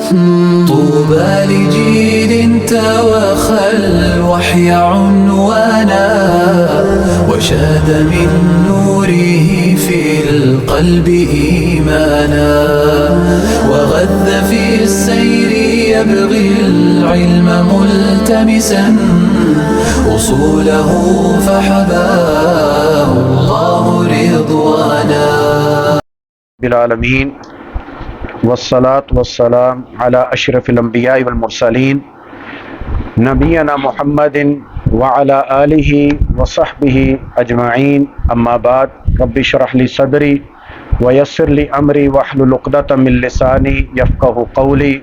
طوبى لجيل توخى الوحي عنوانا وشاد من نوره في القلب إيمانا وغذ في السير يبغي العلم ملتمسا أصوله فحباه الله رضوانا. بالعالمین والصلاة والسلام على اشرف الانبیاء والمرسلین نبینا محمد وعلى آلہ وصحبہ اجمعین. اما بعد رب اشرح لی صدری ویسر لی امری واحلل عقدۃ من لسانی یفقہوا قولی.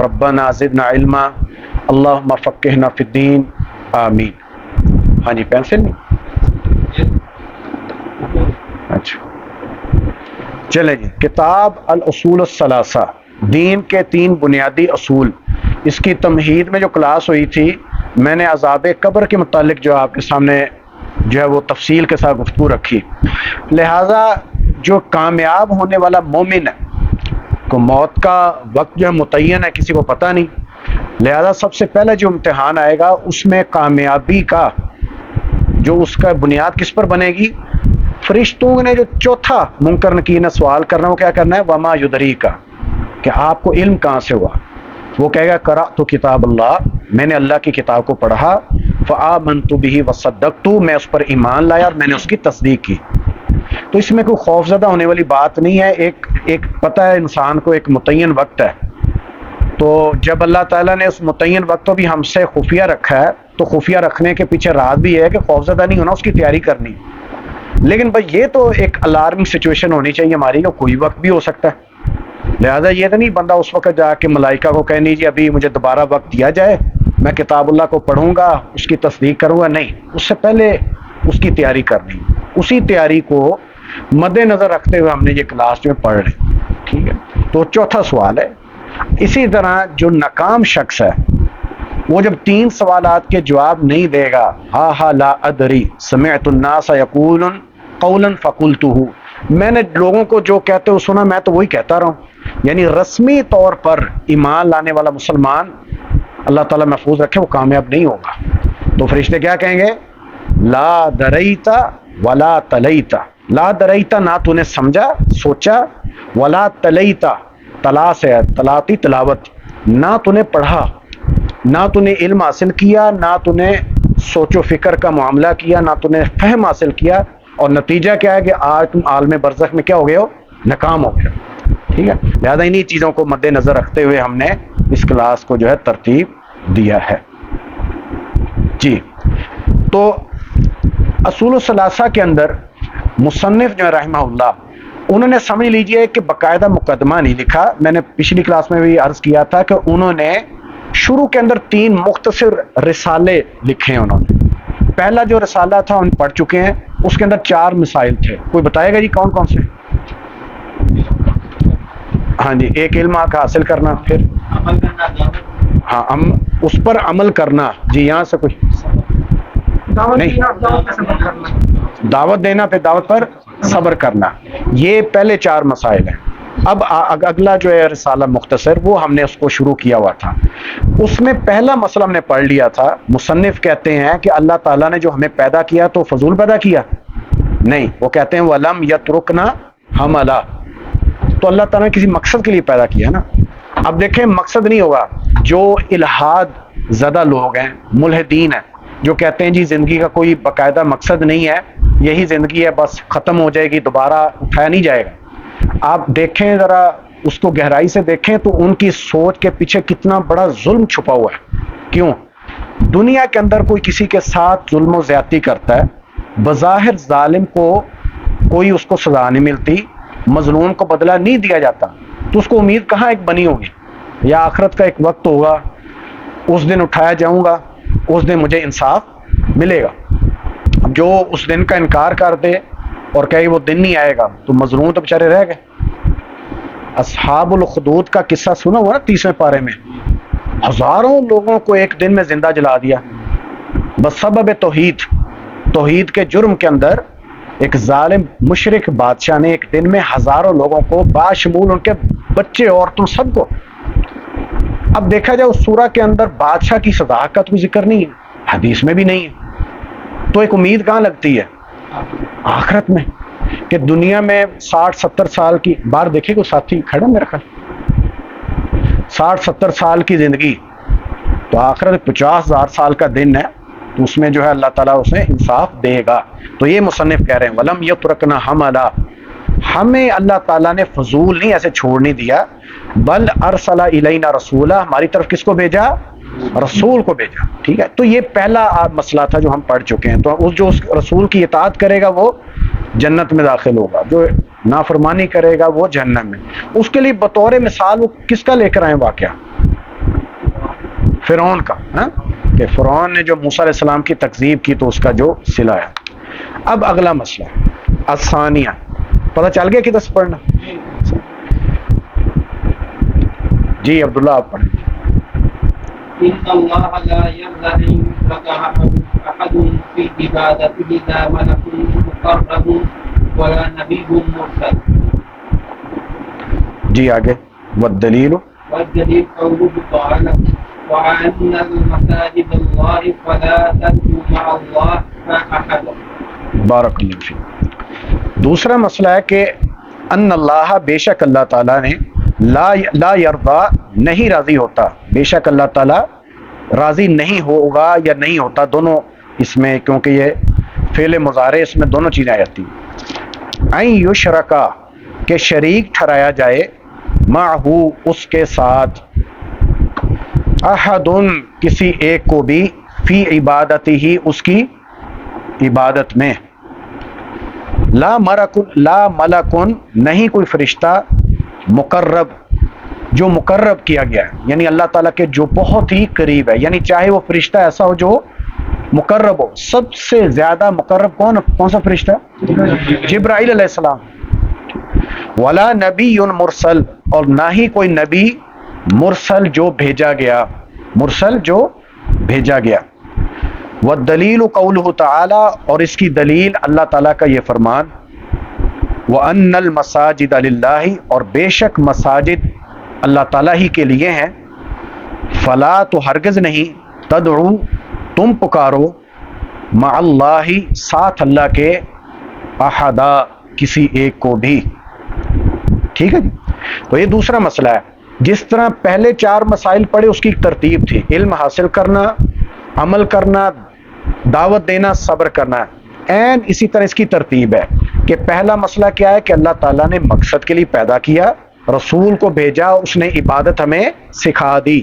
ربنا زدنا علما اللہم فقہنا فی الدین آمین. ہاں جی پینسل نہیں؟ اچھا چلیں جی. کتاب الاصول الثلاثہ، دین کے 3 بنیادی اصول. اس کی تمہید میں جو کلاس ہوئی تھی میں نے عذاب قبر کے متعلق جو آپ کے سامنے جو ہے وہ تفصیل کے ساتھ گفتگو رکھی. لہٰذا جو کامیاب ہونے والا مومن ہے کو موت کا وقت جو ہے متعین ہے، کسی کو پتہ نہیں. لہٰذا سب سے پہلے جو امتحان آئے گا اس میں کامیابی کا جو اس کا بنیاد کس پر بنے گی؟ فرشتوں نے جو چوتھا منکر نکیر نے سوال کرنا، وہ کیا کرنا ہے؟ وما یدریکا، کہ آپ کو علم کہاں سے ہوا؟ وہ کہے گا قرأت کتاب اللہ، میں نے اللہ کی کتاب کو پڑھا. فآمنت بہ وصدقت، میں اس پر ایمان لایا اور میں نے اس کی تصدیق کی. تو اس میں کوئی خوف زدہ ہونے والی بات نہیں ہے. ایک پتہ ہے انسان کو ایک متعین وقت ہے. تو جب اللہ تعالیٰ نے اس متعین وقت کو بھی ہم سے خفیہ رکھا ہے تو خفیہ رکھنے کے پیچھے راز بھی ہے کہ خوف زدہ نہیں ہونا، اس کی تیاری کرنی. لیکن بھائی یہ تو ایک الارمنگ سچویشن ہونی چاہیے ہماری کہ کوئی وقت بھی ہو سکتا ہے. لہذا یہ تو نہیں بندہ اس وقت جا کے ملائکہ کو کہنی جی ابھی مجھے دوبارہ وقت دیا جائے، میں کتاب اللہ کو پڑھوں گا، اس کی تصدیق کروں گا. نہیں، اس سے پہلے اس کی تیاری کرنی. اسی تیاری کو مد نظر رکھتے ہوئے ہم نے یہ کلاس جو پڑھ رہے. ٹھیک ہے، تو چوتھا سوال ہے. اسی طرح جو ناکام شخص ہے وہ جب 3 سوالات کے جواب نہیں دے گا، ہا لا ادری سمعت الناس یقول قولا فقلتہ، میں نے لوگوں کو جو کہتے ہو سنا، میں تو وہی کہتا رہا ہوں. یعنی رسمی طور پر ایمان لانے والا مسلمان اللہ تعالیٰ محفوظ رکھے وہ کامیاب نہیں ہوگا. تو فرشتے کیا کہیں گے؟ لا دریتا ولا تلیتا. لا دریتا، نہ تو نے سمجھا سوچا، ولا تلیتا، تلا سے تلاتی تلاوت، نہ تو نے پڑھا، نہ تو نے علم حاصل کیا، نہ تو نے سوچ و فکر کا معاملہ کیا، نہ تو نے فہم حاصل کیا. اور نتیجہ کیا ہے کہ آج تم عالم برزخ میں کیا ہو گئے ہو؟ ناکام ہو گئے. ٹھیک ہے، لہذا انہی چیزوں کو مد نظر رکھتے ہوئے ہم نے اس کلاس کو جو ہے ترتیب دیا ہے. جی، تو اصول الثلاثہ کے اندر مصنف جو ہے رحمہ اللہ، انہوں نے سمجھ لیجئے کہ باقاعدہ مقدمہ نہیں لکھا. میں نے پچھلی کلاس میں بھی عرض کیا تھا کہ انہوں نے شروع کے اندر 3 مختصر رسالے لکھے ہیں. انہوں نے پہلا جو رسالہ تھا ان پڑھ چکے ہیں، اس کے اندر 4 مسائل تھے. کوئی بتائے گا جی کون کون سے؟ ہاں جی، ایک علم کا حاصل کرنا، پھر ہاں ہم اس پر عمل کرنا. جی یہاں سے کوئی نہیں، دعوت دینا، پھر دعوت پر صبر کرنا. یہ پہلے 4 مسائل ہیں. اب اگلا جو ہے رسالہ مختصر، وہ ہم نے اس کو شروع کیا ہوا تھا. اس میں پہلا مسئلہ ہم نے پڑھ لیا تھا. مصنف کہتے ہیں کہ اللہ تعالیٰ نے جو ہمیں پیدا کیا تو فضول پیدا کیا؟ نہیں، وہ کہتے ہیں وَلَمْ يَتْرُكْنَا حَمَلًا، تو اللہ تعالیٰ نے کسی مقصد کے لیے پیدا کیا نا. اب دیکھیں مقصد نہیں ہوگا. جو الحاد زدہ لوگ ہیں، ملحدین ہیں، جو کہتے ہیں جی زندگی کا کوئی باقاعدہ مقصد نہیں ہے، یہی زندگی ہے، بس ختم ہو جائے گی، دوبارہ اٹھایا نہیں جائے گا. آپ دیکھیں ذرا اس کو گہرائی سے دیکھیں تو ان کی سوچ کے پیچھے کتنا بڑا ظلم چھپا ہوا ہے. کیوں؟ دنیا کے اندر کوئی کسی کے ساتھ ظلم و زیادتی کرتا ہے، بظاہر ظالم کو کوئی اس کو سزا نہیں ملتی، مظلوم کو بدلہ نہیں دیا جاتا، تو اس کو امید کہاں ایک بنی ہوگی؟ یا آخرت کا ایک وقت ہوگا، اس دن اٹھایا جاؤں گا، اس دن مجھے انصاف ملے گا. جو اس دن کا انکار کر دے اور کہے وہ دن نہیں آئے گا تو مظلوم تو بیچارے رہ گئے. اصحاب الخدود کا قصہ سنا ہوا نا 30ویں پارے میں، ہزاروں لوگوں کو ایک دن میں زندہ جلا دیا بس سبب توحید کے جرم کے اندر. ایک ظالم مشرک بادشاہ نے ایک دن میں ہزاروں لوگوں کو باشمول ان کے بچے عورتوں سب کو اب دیکھا جائے اس سورہ کے اندر بادشاہ کی سزا کا تو ذکر نہیں ہے، حدیث میں بھی نہیں ہے، تو ایک امید کہاں لگتی ہے؟ آخرت میں، کہ دنیا میں 60-70 سال کی بار دیکھے کوئی ساتھی کھڑا میرا خیال 60-70 سال کی زندگی، تو آخرت 50,000 سال کا دن ہے، تو اس میں جو ہے اللہ تعالیٰ اسے انصاف دے گا۔ تو یہ مصنف کہہ رہے ہیں وَلَمْ يَتْرُكْنَا حَمَلًا، ہمیں اللہ تعالیٰ نے فضول نہیں ایسے چھوڑ نہیں دیا، بل ارسل الینا رسولا، ہماری طرف کس کو بھیجا؟ رسول کو بھیجا، ٹھیک ہے۔ تو یہ پہلا مسئلہ تھا جو ہم پڑھ چکے ہیں، تو جو اس رسول کی اطاعت کرے گا وہ جنت میں داخل ہوگا، جو نافرمانی کرے گا وہ جہنم میں۔ اس کے لیے بطور مثال وہ کس کا لے کر آئے واقعہ؟ فرعون کا، ہاں، کہ فرعون نے جو موسیٰ علیہ السلام کی تکذیب کی تو اس کا جو صلہ ہے۔ اب اگلا مسئلہ الثانیہ، پتہ چل گیا کدھر سے پڑھنا؟ جی عبداللہ آپ پڑھیں۔ إن الله لا يرضى أن يشرك أحد في عبادته لا ملك مقرب ولا نبي مرسل۔ جی آگے والدلیل والدليل قوله تعالى وأن المساجد الله فلا تدعوا مع الله أحدا۔ بارک اللہ فیک۔ دوسرا مسئلہ ہے کہ ان اللہ، بے شک اللہ تعالیٰ نے لا یرضا، نہیں راضی ہوتا، بے شک اللہ تعالیٰ راضی نہیں ہوگا یا نہیں ہوتا، دونوں اس میں، کیونکہ یہ فعل مضارع اس میں دونوں چیزیں آ جاتی ہیں۔ ان یشرکا، کہ شریک ٹھہرایا جائے، معہو، اس کے ساتھ، احد، کسی ایک کو بھی، فی عبادتی ہی، اس کی عبادت میں، لا ملکن، نہیں کوئی فرشتہ، مقرب، جو مقرب کیا گیا ہے، یعنی اللہ تعالیٰ کے جو بہت ہی قریب ہے، یعنی چاہے وہ فرشتہ ایسا ہو جو مقرب ہو، سب سے زیادہ مقرب کون سا فرشتہ؟ جبرائیل علیہ السلام۔ ولا نبی مرسل، اور نہ ہی کوئی نبی مرسل جو بھیجا گیا، مرسل جو بھیجا گیا۔ والدلیل قولہ تعالی، اور اس کی دلیل اللہ تعالیٰ کا یہ فرمان، وَأَنَّ الْمَسَاجِدَ لِلَّهِ، اور بے شک مساجد اللہ تعالیٰ ہی کے لیے ہیں، فلا، تو ہرگز نہیں، تدعو، تم پکارو، مع اللہ، ساتھ اللہ کے، احدا، کسی ایک کو بھی، ٹھیک ہے جی۔ تو یہ دوسرا مسئلہ ہے، جس طرح پہلے 4 مسائل پڑھے اس کی ایک ترتیب تھی، علم حاصل کرنا، عمل کرنا، دعوت دینا، صبر کرنا، این اسی طرح اس کی ترتیب ہے کہ پہلا مسئلہ کیا ہے کہ اللہ تعالیٰ نے مقصد کے لیے پیدا کیا، رسول کو بھیجا، اس نے عبادت ہمیں سکھا دی۔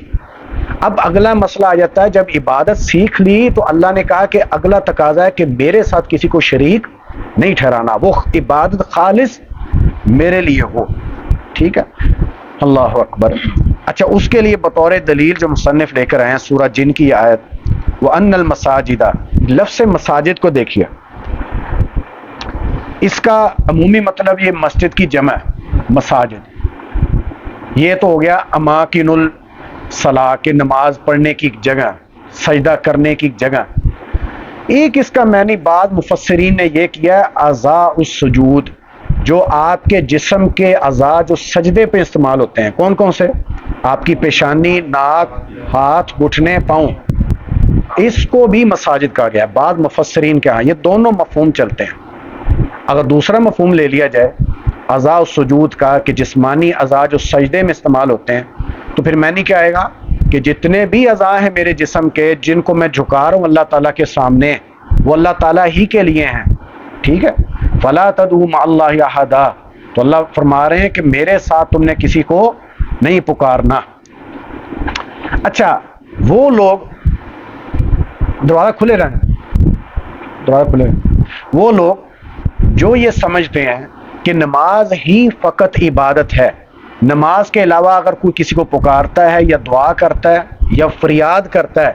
اب اگلا مسئلہ آ جاتا ہے، جب عبادت سیکھ لی تو اللہ نے کہا کہ اگلا تقاضا ہے کہ میرے ساتھ کسی کو شریک نہیں ٹھہرانا، وہ عبادت خالص میرے لیے ہو، ٹھیک ہے، اللہ اکبر۔ اچھا، اس کے لیے بطور دلیل جو مصنف لے کر آئے ہیں سورہ جن کی آیت، وَأَنَّ الْمَسَاجِدَ، لفظ مساجد کو دیکھیے، اس کا عمومی مطلب یہ مسجد کی جمع ہے، مساجد، یہ تو ہو گیا اماکن الصلاۃ، کہ نماز پڑھنے کی جگہ، سجدہ کرنے کی جگہ۔ ایک اس کا معنی بعض مفسرین نے یہ کیا ہے، اعضاء السجود، جو آپ کے جسم کے اعضاء جو سجدے پہ استعمال ہوتے ہیں، کون کون سے؟ آپ کی پیشانی، ناک، ہاتھ، گھٹنے، پاؤں، اس کو بھی مساجد کہا گیا۔ بعض مفسرین کے ہاں یہ دونوں مفہوم چلتے ہیں۔ اگر دوسرا مفہوم لے لیا جائے اعضاء السجود کا، کہ جسمانی اعضاء جو سجدے میں استعمال ہوتے ہیں، تو پھر معنی کیا آئے گا کہ جتنے بھی اعضاء ہیں میرے جسم کے، جن کو میں جھکا رہا ہوں اللہ تعالیٰ کے سامنے، وہ اللہ تعالیٰ ہی کے لیے ہیں، ٹھیک ہے۔ فلا تدعوا مع اللہ احدا، تو اللہ فرما رہے ہیں کہ میرے ساتھ تم نے کسی کو نہیں پکارنا۔ اچھا، وہ لوگ، دروازہ کھلے رہنا، دروازہ کھلے رہنا، وہ لوگ جو یہ سمجھتے ہیں کہ نماز ہی فقط عبادت ہے، نماز کے علاوہ اگر کوئی کسی کو پکارتا ہے یا دعا کرتا ہے یا فریاد کرتا ہے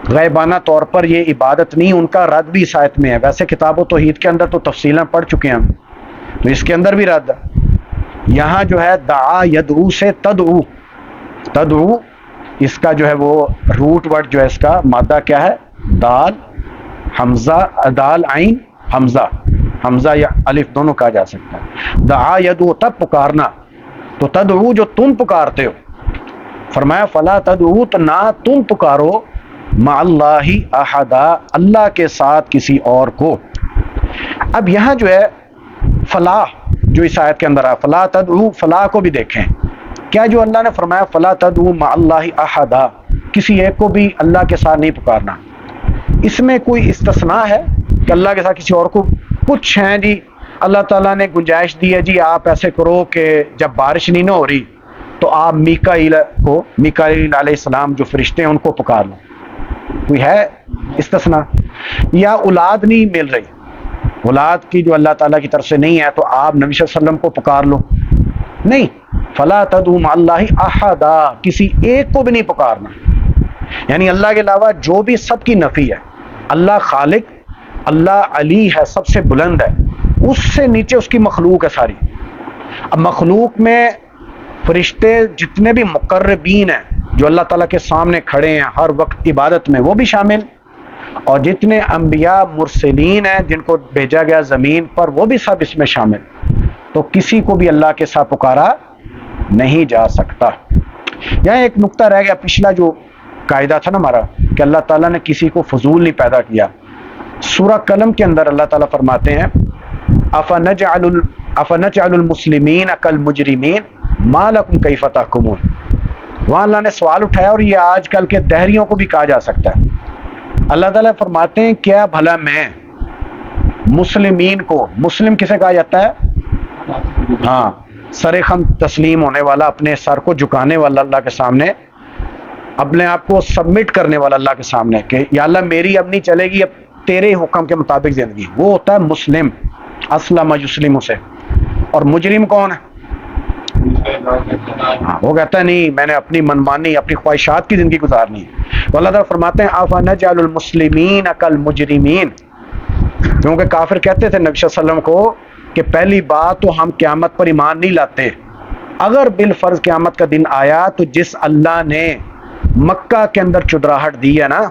غیبانہ طور پر، یہ عبادت نہیں، ان کا رد بھی اس آیت میں ہے۔ ویسے کتاب و توحید کے اندر تو تفصیلاً پڑھ چکے ہیں ہم، تو اس کے اندر بھی رد ہے۔ یہاں جو ہے دعا یدعو سے تدعو، تدعو اس کا جو ہے وہ روٹ ورڈ جو ہے اس کا مادہ کیا ہے؟ دال، حمزہ، دال عین حمزہ، حمزہ یا الف دونوں کہا جا سکتا ہے۔ دعا یدعو، تب پکارنا، تو تدعو جو تم پکارتے ہو، فرمایا فلا تدعو، تو نہ تم پکارو مع اللہ احدا، اللہ کے ساتھ کسی اور کو۔ اب یہاں جو ہے فلاح جو اس آیت کے اندر ہے، فلا تدعو، فلاح کو بھی دیکھیں، کیا جو اللہ نے فرمایا فلا تدعو مع اللہ احدا، کسی ایک کو بھی اللہ کے ساتھ نہیں پکارنا، اس میں کوئی استثناء ہے کہ اللہ کے ساتھ کسی اور کو؟ کچھ ہیں جی اللہ تعالیٰ نے گنجائش دی ہے جی آپ ایسے کرو کہ جب بارش نہیں نہ ہو رہی تو آپ میکائیل کو، میکائیل علیہ السلام جو فرشتے ہیں ان کو پکار لو، کوئی ہے استثناء؟ یا اولاد نہیں مل رہی، اولاد کی جو اللہ تعالیٰ کی طرف سے نہیں ہے تو آپ نبی صلی اللہ علیہ وسلم کو پکار لو، نہیں، فلا تدعو مع اللہ احدا، کسی ایک کو بھی نہیں پکارنا، یعنی اللہ کے علاوہ جو بھی سب کی نفی ہے، اللہ خالق، اللہ علی ہے، سب سے بلند ہے، اس سے نیچے اس کی مخلوق ہے ساری۔ اب مخلوق میں فرشتے جتنے بھی مقربین ہیں جو اللہ تعالیٰ کے سامنے کھڑے ہیں ہر وقت عبادت میں، وہ بھی شامل، اور جتنے انبیاء مرسلین ہیں جن کو بھیجا گیا زمین پر، وہ بھی سب اس میں شامل، تو کسی کو بھی اللہ کے ساتھ پکارا نہیں جا سکتا۔ یہاں ایک نقطہ رہ گیا، پچھلا جو قاعدہ تھا نا ہمارا کہ اللہ تعالیٰ نے کسی کو فضول نہیں پیدا کیا۔ سورہ قلم کے اندر اللہ تعالیٰ فرماتے ہیں افنجعل المسلمین کالمجرمین ما لکم کیف تحکمون، وہاں اللہ نے سوال اٹھایا، اور یہ آج کل کے دہریوں کو بھی کہا جا سکتا ہے۔ اللہ تعالیٰ فرماتے ہیں کیا بھلا میں مسلمین کو، مسلم کسے کہا جاتا ہے؟ ہاں، سر خم تسلیم ہونے والا، اپنے سر کو جھکانے والا اللہ کے سامنے، اپنے آپ کو سبمٹ کرنے والا اللہ کے سامنے کہ یا اللہ میری اب نہیں چلے گی، اب تیرے حکم کے مطابق زندگی، وہ ہوتا ہے مسلم، اسلم یسلم سے۔ اور مجرم کون ہے؟ وہ کہتا ہے نہیں میں نے اپنی منمانی، اپنی خواہشات کی زندگی گزارنی ہے۔ تو اللہ تعالیٰ فرماتے ہیں افنجعل المسلمین کالمجرمین، کیونکہ کافر کہتے تھے نبی صلی اللہ علیہ وسلم کو کہ پہلی بات تو ہم قیامت پر ایمان نہیں لاتے، اگر بالفرض قیامت کا دن آیا تو جس اللہ نے مکہ کے اندر چدراہٹ دی ہے نا،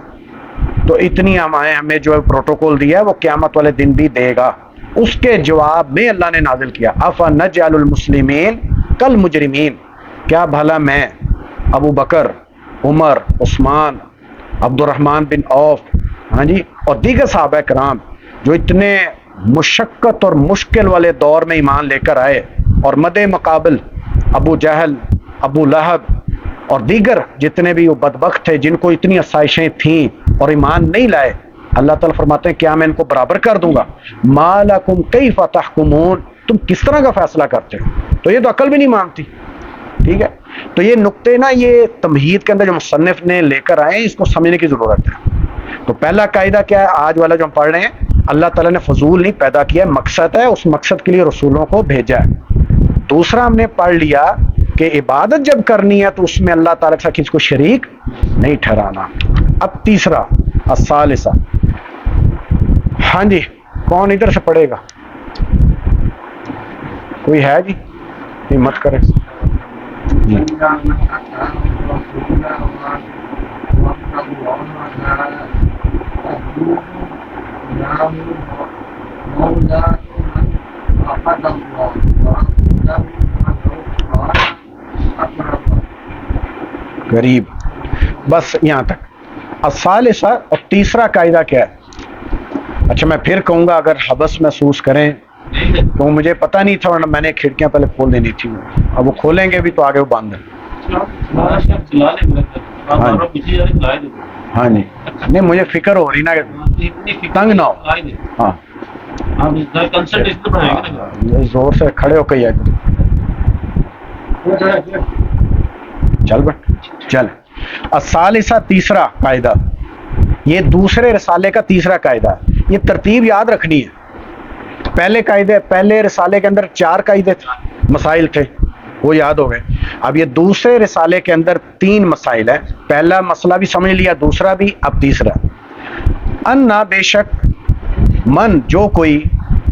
تو اتنی ہمیں جو ہے پروٹوکول دیا ہے وہ قیامت والے دن بھی دے گا۔ اس کے جواب میں اللہ نے نازل کیا افنجعل المسلمین کالمجرمین، کیا بھلا میں ابو بکر، عمر، عثمان، عبد الرحمن بن عوف، ہاں جی، اور دیگر صحابہ کرام جو اتنے مشقت اور مشکل والے دور میں ایمان لے کر آئے، اور مد مقابل ابو جہل، ابو لہب اور دیگر جتنے بھی وہ بدبخت تھے جن کو اتنی آسائشیں تھیں اور ایمان نہیں لائے، اللہ تعالیٰ فرماتے ہیں کیا میں ان کو برابر کر دوں گا؟ ما لکم کیف تحکمون، تم کس طرح کا فیصلہ کرتے ہو؟ تو یہ تو عقل بھی نہیں مانتی، ٹھیک ہے؟ تو یہ نقطے نا، یہ تمہید کے اندر جو مصنف نے لے کر آئے ہیں، اس کو سمجھنے کی ضرورت ہے۔ تو پہلا قاعدہ کیا ہے آج والا جو ہم پڑھ رہے ہیں؟ اللہ تعالیٰ نے فضول نہیں پیدا کیا، مقصد ہے، اس مقصد کے لیے رسولوں کو بھیجا ہے۔ دوسرا ہم نے پڑھ لیا کہ عبادت جب کرنی ہے تو اس میں اللہ تعالیٰ کے ساتھ کسی کو شریک نہیں ٹھہرانا۔ اب تیسرا الثالثہ، ہاں جی، کون ادھر سے پڑھے گا؟ کوئی ہے جی؟ ہمت کرے جی۔ غریب، بس یہاں تک الثالثہ۔ اور تیسرا قاعدہ کیا ہے؟ اچھا میں پھر کہوں گا اگر حبس محسوس کریں تو مجھے پتہ نہیں تھا، ورنہ میں نے کھڑکیاں پہلے کھول دینی تھی، اب وہ کھولیں گے بھی تو آگے وہ بند ہے۔ ہاں جی، نہیں مجھے فکر ہو رہی نا کہ تنگ نہ ہو، ہاں زور سے کھڑے ہو کے چل بٹ چل۔ الثالثہ، تیسرا قاعدہ، یہ دوسرے رسالے کا تیسرا قاعدہ ہے۔ یہ ترتیب یاد رکھنی ہے۔ پہلے رسالے کے اندر 4 قاعدے مسائل تھے، وہ یاد ہو گئے۔ اب یہ دوسرے رسالے کے اندر 3 مسائل ہیں۔ پہلا مسئلہ بھی سمجھ لیا، دوسرا بھی، اب تیسرا۔ انا، بے شک، من، جو کوئی،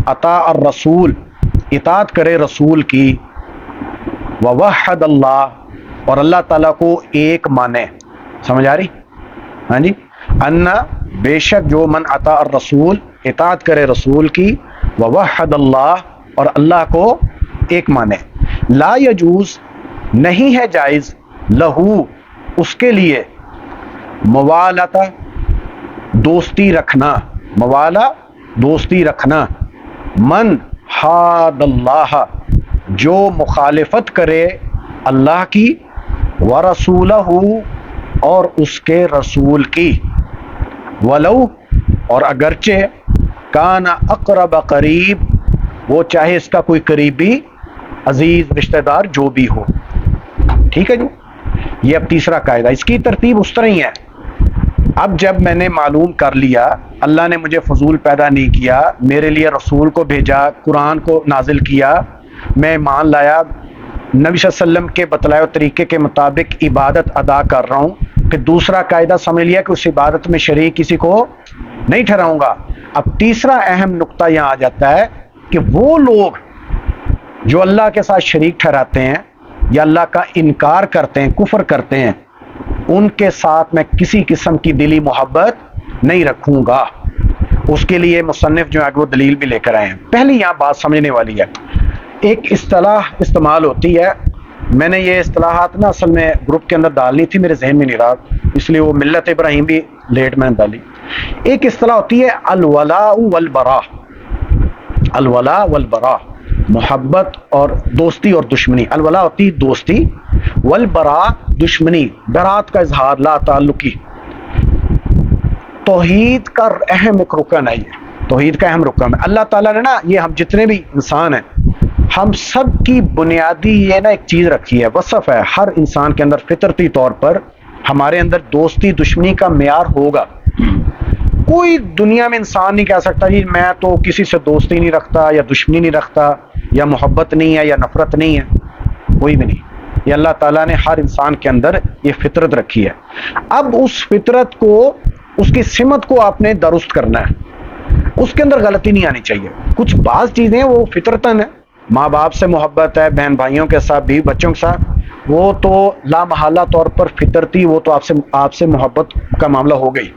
اطاع الرسول، اطاعت کرے رسول کی، ووحد اللہ، اور اللہ تعالیٰ کو ایک مانے۔ سمجھ آ رہی؟ ہاں جی، انا، بے شک، جو من اطاع الرسول، اطاعت کرے رسول کی، ووحد اللہ، اور اللہ کو ایک مانے۔ لا یجوز، نہیں ہے جائز، لہو، اس کے لیے موالتا دوستی رکھنا، موالا دوستی رکھنا، من حاد اللہ جو مخالفت کرے اللہ کی، ورسولہ اور اس کے رسول کی، ولو اور اگرچہ کان اقرب قریب وہ چاہے اس کا کوئی قریبی عزیز رشتہ دار جو بھی ہو. ٹھیک ہے جی. یہ اب تیسرا قاعدہ، اس کی ترتیب اس طرح ہی ہے. اب جب میں نے معلوم کر لیا اللہ نے مجھے فضول پیدا نہیں کیا، میرے لیے رسول کو بھیجا، قرآن کو نازل کیا، میں مان لایا، نبی صلی اللہ علیہ وسلم کے بتلائے طریقے کے مطابق عبادت ادا کر رہا ہوں، پھر دوسرا قاعدہ سمجھ لیا کہ اس عبادت میں شریک کسی کو نہیں ٹھہراؤں گا. اب تیسرا اہم نقطہ یہاں آ جاتا ہے کہ وہ لوگ جو اللہ کے ساتھ شریک ٹھہراتے ہیں یا اللہ کا انکار کرتے ہیں، کفر کرتے ہیں، ان کے ساتھ میں کسی قسم کی دلی محبت نہیں رکھوں گا. اس کے لیے مصنف جو ہے وہ دلیل بھی لے کر آئے ہیں. پہلی یہاں بات سمجھنے والی ہے، ایک اصطلاح استعمال ہوتی ہے، میں نے یہ اصطلاحات نا اصل میں گروپ کے اندر ڈالنی تھی، میرے ذہن میں نہیں رہا، اس لیے وہ ملت ابراہیم بھی لیٹ میں نے ڈالی. ایک اصطلاح ہوتی ہے الولاء والبراء، الولاء والبراء، محبت اور دوستی اور دشمنی. الولاء ہوتی دوستی، والبراء دشمنی، برات کا اظہار، لا تعلقی. توحید کا اہم ایک رکن ہے، یہ توحید کا اہم رکن ہے. اللہ تعالیٰ نے نا یہ ہم جتنے بھی انسان ہیں ہم سب کی بنیادی یہ نا ایک چیز رکھی ہے، وصف ہے ہر انسان کے اندر فطرتی طور پر ہمارے اندر دوستی دشمنی کا معیار ہوگا. کوئی دنیا میں انسان نہیں کہہ سکتا جی میں تو کسی سے دوستی نہیں رکھتا یا دشمنی نہیں رکھتا یا محبت نہیں ہے یا نفرت نہیں ہے، کوئی بھی نہیں. یہ اللہ تعالیٰ نے ہر انسان کے اندر یہ فطرت رکھی ہے. اب اس فطرت کو، اس کی سمت کو آپ نے درست کرنا ہے، اس کے اندر غلطی نہیں آنی چاہیے. کچھ بعض چیزیں وہ فطرتاً ہیں، ماں باپ سے محبت ہے، بہن بھائیوں کے ساتھ، بیوی بچوں کے ساتھ، وہ تو لامحالہ طور پر فطرتی، وہ تو آپ سے محبت کا معاملہ ہو گئی.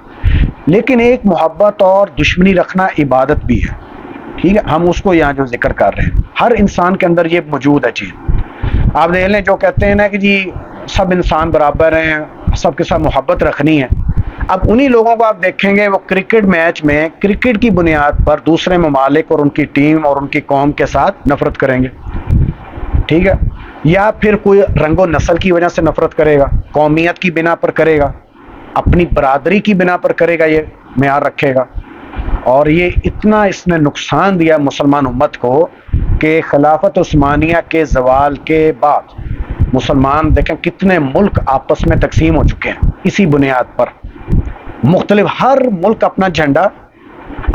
لیکن ایک محبت اور دشمنی رکھنا عبادت بھی ہے. ٹھیک ہے، ہم اس کو یہاں جو ذکر کر رہے ہیں ہر انسان کے اندر یہ موجود ہے چیز. آپ دیکھ لیں جو کہتے ہیں نا کہ جی سب انسان برابر ہیں، سب کے ساتھ محبت رکھنی ہے. اب انہی لوگوں کو آپ دیکھیں گے وہ کرکٹ میچ میں کرکٹ کی بنیاد پر دوسرے ممالک اور ان کی ٹیم اور ان کی قوم کے ساتھ نفرت کریں گے. ٹھیک ہے، یا پھر کوئی رنگ و نسل کی وجہ سے نفرت کرے گا، قومیت کی بنا پر کرے گا، اپنی برادری کی بنا پر کرے گا، یہ معیار رکھے گا. اور یہ اتنا اس نے نقصان دیا مسلمان امت کو کہ خلافت عثمانیہ کے زوال کے بعد مسلمان دیکھیں کتنے ملک آپس میں تقسیم ہو چکے ہیں اسی بنیاد پر. مختلف ہر ملک اپنا جھنڈا،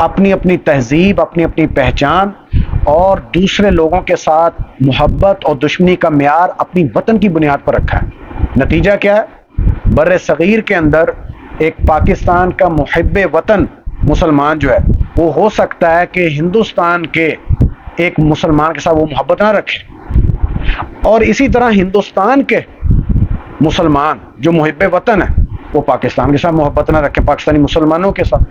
اپنی اپنی تہذیب، اپنی اپنی پہچان اور دوسرے لوگوں کے ساتھ محبت اور دشمنی کا معیار اپنی وطن کی بنیاد پر رکھا ہے. نتیجہ کیا ہے؟ بر صغیر کے اندر ایک پاکستان کا محب وطن مسلمان جو ہے وہ ہو سکتا ہے کہ ہندوستان کے ایک مسلمان کے ساتھ وہ محبت نہ رکھے، اور اسی طرح ہندوستان کے مسلمان جو محب وطن ہے وہ پاکستان کے ساتھ محبت نہ رکھے، پاکستانی مسلمانوں کے ساتھ.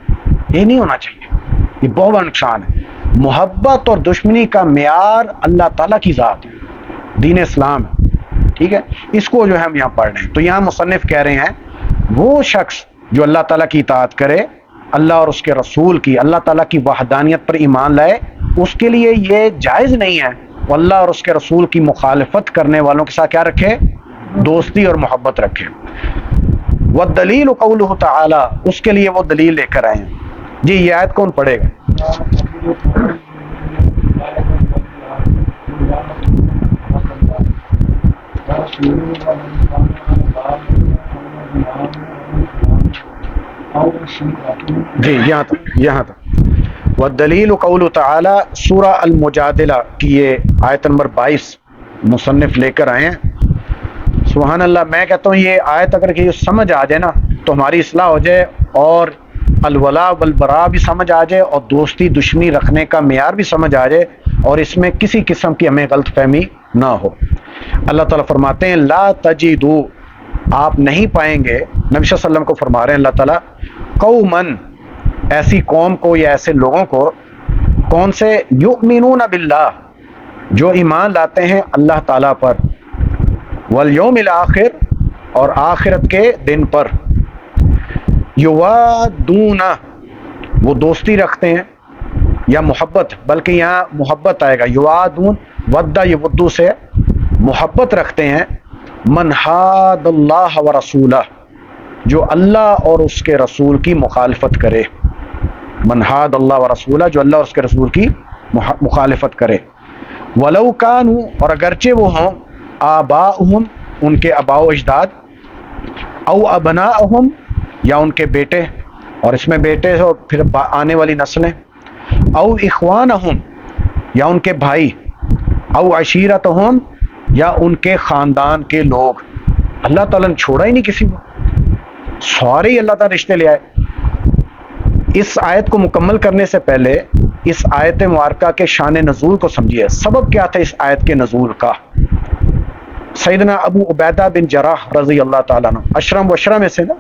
یہ نہیں ہونا چاہیے، یہ بہت بڑا نقصان ہے. محبت اور دشمنی کا معیار اللہ تعالیٰ کی ذات ہے، دین اسلام ہے. ٹھیک ہے، اس کو جو ہے ہم یہاں پڑھ رہے ہیں. تو یہاں مصنف کہہ رہے ہیں وہ شخص جو اللہ تعالیٰ کی اطاعت کرے، اللہ اور اس کے رسول کی، اللہ تعالیٰ کی وحدانیت پر ایمان لائے، اس کے لیے یہ جائز نہیں ہے وہ اللہ اور اس کے رسول کی مخالفت کرنے والوں کے ساتھ کیا رکھے؟ دوستی اور محبت رکھے. والدلیل قولہ تعالی، اس کے لیے وہ دلیل لے کر آئے ہیں. جی یہ آیت کون پڑھے گا؟ جی یہاں تک والدلیل قول تعالی، سورہ المجادلہ کی یہ آیت نمبر 22 مصنف لے کر آئے ہیں. سبحان اللہ، میں کہتا ہوں یہ آیت اگر کہ سمجھ آ جائے نا تو ہماری اصلاح ہو جائے، اور الولاء والبراء بھی سمجھ آ جائے، اور دوستی دشمنی رکھنے کا معیار بھی سمجھ آ جائے، اور اس میں کسی قسم کی ہمیں غلط فہمی نہ ہو. اللہ تعالیٰ فرماتے ہیں لا تجدو، آپ نہیں پائیں گے، نبی صلی اللہ علیہ وسلم کو فرما رہے ہیں اللہ تعالیٰ، قومن ایسی قوم کو یا ایسے لوگوں کو، کون سے؟ یؤمنون باللہ، جو ایمان لاتے ہیں اللہ تعالیٰ پر، والیوم الآخر، اور آخرت کے دن پر، یوادون وہ دوستی رکھتے ہیں یا محبت، بلکہ یہاں محبت آئے گا، یوادون ودہ یہ ودو سے محبت رکھتے ہیں، من حاد اللہ و رسولہ جو اللہ اور اس کے رسول کی مخالفت کرے، من حاد اللہ و رسولہ جو اللہ اور اس کے رسول کی مخالفت کرے، ولو کانوا اور اگرچہ وہ ہوں آباؤہم ان کے آباء و اجداد، او ابناؤہم یا ان کے بیٹے، اور اس میں بیٹے اور پھر آنے والی نسلیں، او اخوانہم یا ان کے بھائی، او عشیرتہم یا ان کے خاندان کے لوگ۔ اللہ تعالیٰ نے چھوڑا ہی نہیں کسی کو، سارے ہی اللہ تعالیٰ رشتے لے آئے۔ اس آیت کو مکمل کرنے سے پہلے اس آیت مبارکہ کے شان نزول کو سمجھیے۔ سبب کیا تھا اس آیت کے نزول کا؟ سیدنا ابو عبیدہ بن جراح رضی اللہ تعالیٰ عنہ اشرم و اشرم میں سے نا،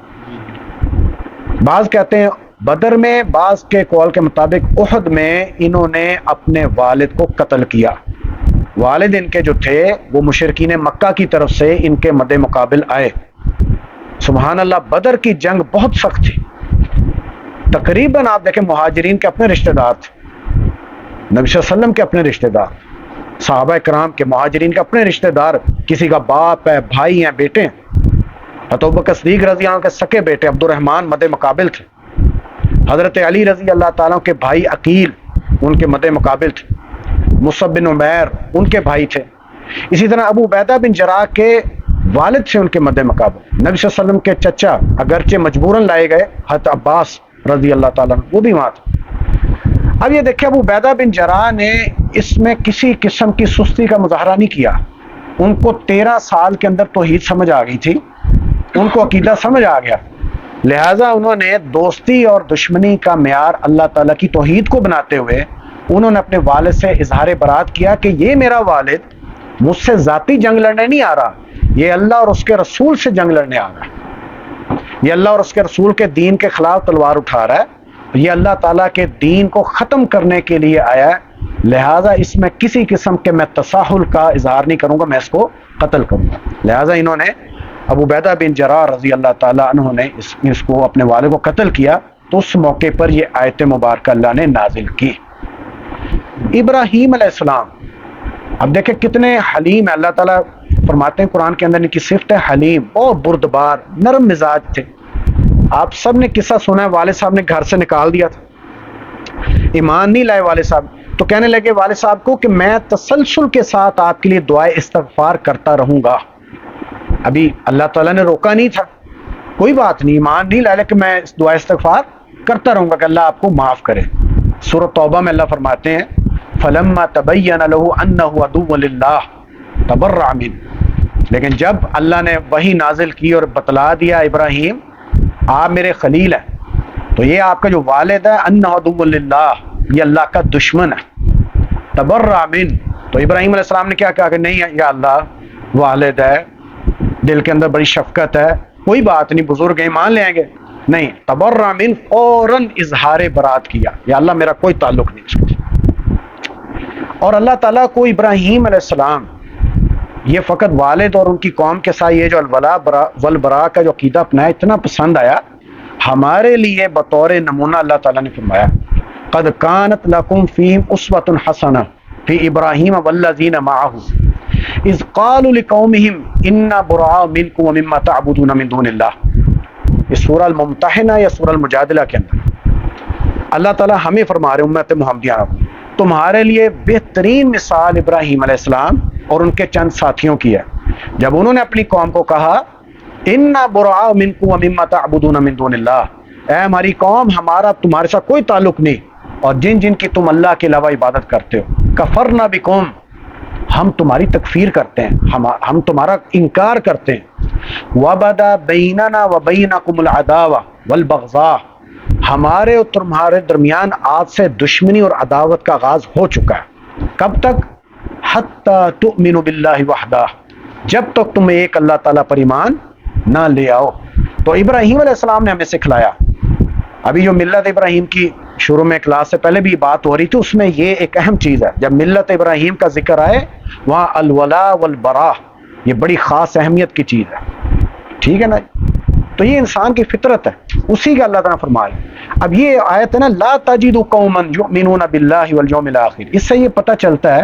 بعض کہتے ہیں بدر میں، بعض کے قول کے مطابق احد میں انہوں نے اپنے والد کو قتل کیا۔ والد ان کے جو تھے وہ مشرکین مکہ کی طرف سے ان کے مد مقابل آئے۔ سبحان اللہ، بدر کی جنگ بہت سخت تھی، تقریباً آپ دیکھیں مہاجرین کے اپنے رشتہ دار تھے، نبی صلی اللہ علیہ وسلم کے اپنے رشتہ دار، صحابہ کرام کے، مہاجرین کے اپنے رشتہ دار، کسی کا باپ ہے، بھائی ہیں، بیٹے ہیں۔ ابوبکر صدیق رضی اللہ عنہ کے سکے بیٹے عبد الرحمن مد مقابل تھے، حضرت علی رضی اللہ تعالیٰ کے بھائی عقیل ان کے مد مقابل تھے، مصعب بن عمیر ان کے بھائی تھے، اسی طرح ابو عبیدہ بن جراح کے والد سے ان کے مد مقابل نبی صلی اللہ علیہ وسلم کے چچا اگرچہ مجبوراً لائے گئے حضرت عباس رضی اللہ تعالیٰ وہ بھی وہاں تھے۔ اب یہ دیکھیں ابو عبیدہ بن جراح نے اس میں کسی قسم کی سستی کا مظاہرہ نہیں کیا، ان کو 13 سال کے اندر توحید سمجھ آ گئی تھی، ان کو عقیدہ سمجھ آ گیا، لہٰذا انہوں نے دوستی اور دشمنی کا معیار اللہ تعالیٰ کی توحید کو بناتے ہوئے انہوں نے اپنے والد سے اظہار برات کیا کہ یہ میرا والد مجھ سے ذاتی جنگ لڑنے نہیں آ رہا، یہ اللہ اور اس کے رسول سے جنگ لڑنے آ رہا ہے، یہ اللہ اور اس کے رسول کے دین کے خلاف تلوار اٹھا رہا ہے، یہ اللہ تعالیٰ کے دین کو ختم کرنے کے لیے آیا ہے، لہٰذا اس میں کسی قسم کے میں تساہل کا اظہار نہیں کروں گا، میں اس کو قتل کروں گا۔ لہٰذا انہوں نے ابو عبیدہ بن جراح رضی اللہ تعالیٰ عنہ نے اس کو اپنے والد کو قتل کیا، تو اس موقع پر یہ آیت مبارکہ اللہ نے نازل کی۔ ابراہیم علیہ السلام، اب دیکھیں کتنے حلیم ہے، اللہ تعالیٰ فرماتے ہیں قرآن کے اندر ان کی صفت ہے حلیم، اور بردبار، نرم مزاج تھے۔ آپ سب نے قصہ سنا ہے، والد صاحب نے گھر سے نکال دیا تھا، ایمان نہیں لائے والد صاحب، تو کہنے لگے والد صاحب کو کہ میں تسلسل کے ساتھ آپ کے لیے دعائے استغفار کرتا رہوں گا۔ ابھی اللہ تعالیٰ نے روکا نہیں تھا، کوئی بات نہیں، ایمان نہیں لائے لیکن میں دعائے استغفار کرتا رہوں گا کہ اللہ آپ کو معاف کرے۔ سورۃ توبہ میں اللہ فرماتے ہیں فَلَمَّا تَبَيَّنَ لَهُ أَنَّهُ عَدُوٌّ لِلَّهِ تَبَرَّأَ مِنْهُ، لیکن جب اللہ نے وحی نازل کی اور بتلا دیا ابراہیم آپ میرے خلیل ہیں، تو یہ آپ کا جو والد ہے أَنَّهُ عَدُوٌّ لِلَّهِ یہ اللہ کا دشمن ہے، تَبَرَّأَ مِنْهُ، تو ابراہیم علیہ السلام نے کیا کہا کہ نہیں یا اللہ والد ہے، دل کے اندر بڑی شفقت ہے، کوئی بات نہیں، بزرگ ہیں، مان لیں گے، نہیں، تبرع من، فوراً اظہار برات کیا، یا اللہ میرا کوئی تعلق نہیں اس سے۔ اور اللہ تعالیٰ کو ابراہیم علیہ السلام یہ فقط والد اور ان کی قوم کے ساتھ یہ جو الولا والبراء کا جو عقیدہ اپنایا اتنا پسند آیا، ہمارے لیے بطور نمونہ اللہ تعالیٰ نے فرمایا قد کانت لکم فیہم اسوۃ حسنہ فی ابراہیم والذین معہ اذ قالوا لقومہم انا براء منکم ومما تعبدون من دون اللہ۔ اس سورہ الممتحنہ یا سورہ المجادلہ کے اندر اللہ تعالیٰ ہمیں فرما رہے امت محمدیہ کو، تمہارے لیے بہترین مثال ابراہیم علیہ السلام اور ان کے چند ساتھیوں کی ہے، جب انہوں نے اپنی قوم کو کہا انا براء منکم ومما تعبدون من دون اللہ، اے ہماری قوم ہمارا تمہارے ساتھ کوئی تعلق نہیں، اور جن جن کی تم اللہ کے علاوہ عبادت کرتے ہو، کفرنا بکم، ہم تمہاری تکفیر کرتے ہیں، ہم تمہارا انکار کرتے ہیں، وبدا بیننا وبینکم العداوہ والبغضاء، ہمارے اور تمہارے درمیان آج سے دشمنی اور عداوت کا آغاز ہو چکا ہے، کب تک؟ حتی تؤمنوا باللہ وحدہ، جب تک تم ایک اللہ تعالیٰ پر ایمان نہ لے آؤ۔ تو ابراہیم علیہ السلام نے ہمیں سکھلایا، ابھی جو ملت ابراہیم کی شروع میں کلاس سے پہلے بھی بات ہو رہی تھی، اس میں یہ ایک اہم چیز ہے، جب ملت ابراہیم کا ذکر آئے وہاں الولا والبراء یہ بڑی خاص اہمیت کی چیز ہے، ٹھیک ہے نا. تو یہ انسان کی فطرت ہے, اسی کا اللہ تعالیٰ فرما رہے ہیں. اب یہ آیت ہے نا, لا تجد قوما یؤمنون باللہ والیوم الاخر, اس سے یہ پتہ چلتا ہے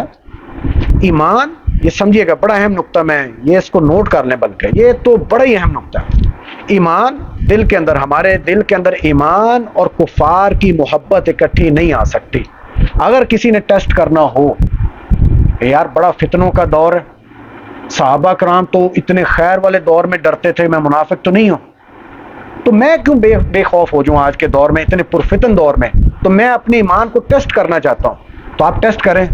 ایمان, یہ سمجھیے گا بڑا اہم نقطہ, میں یہ اس کو نوٹ کر لیں, بلکہ یہ تو بڑا ہی اہم نقطہ ہے. ایمان دل کے اندر, ہمارے دل کے اندر ایمان اور کفار کی محبت اکٹھی نہیں آ سکتی. اگر کسی نے ٹیسٹ کرنا ہو, یار بڑا فتنوں کا دور ہے, صحابہ کرام تو اتنے خیر والے دور میں ڈرتے تھے, میں منافق تو نہیں ہوں, تو میں کیوں بے خوف ہو جاؤں آج کے دور میں, اتنے پرفتن دور میں. تو میں اپنے ایمان کو ٹیسٹ کرنا چاہتا ہوں, تو آپ ٹیسٹ کریں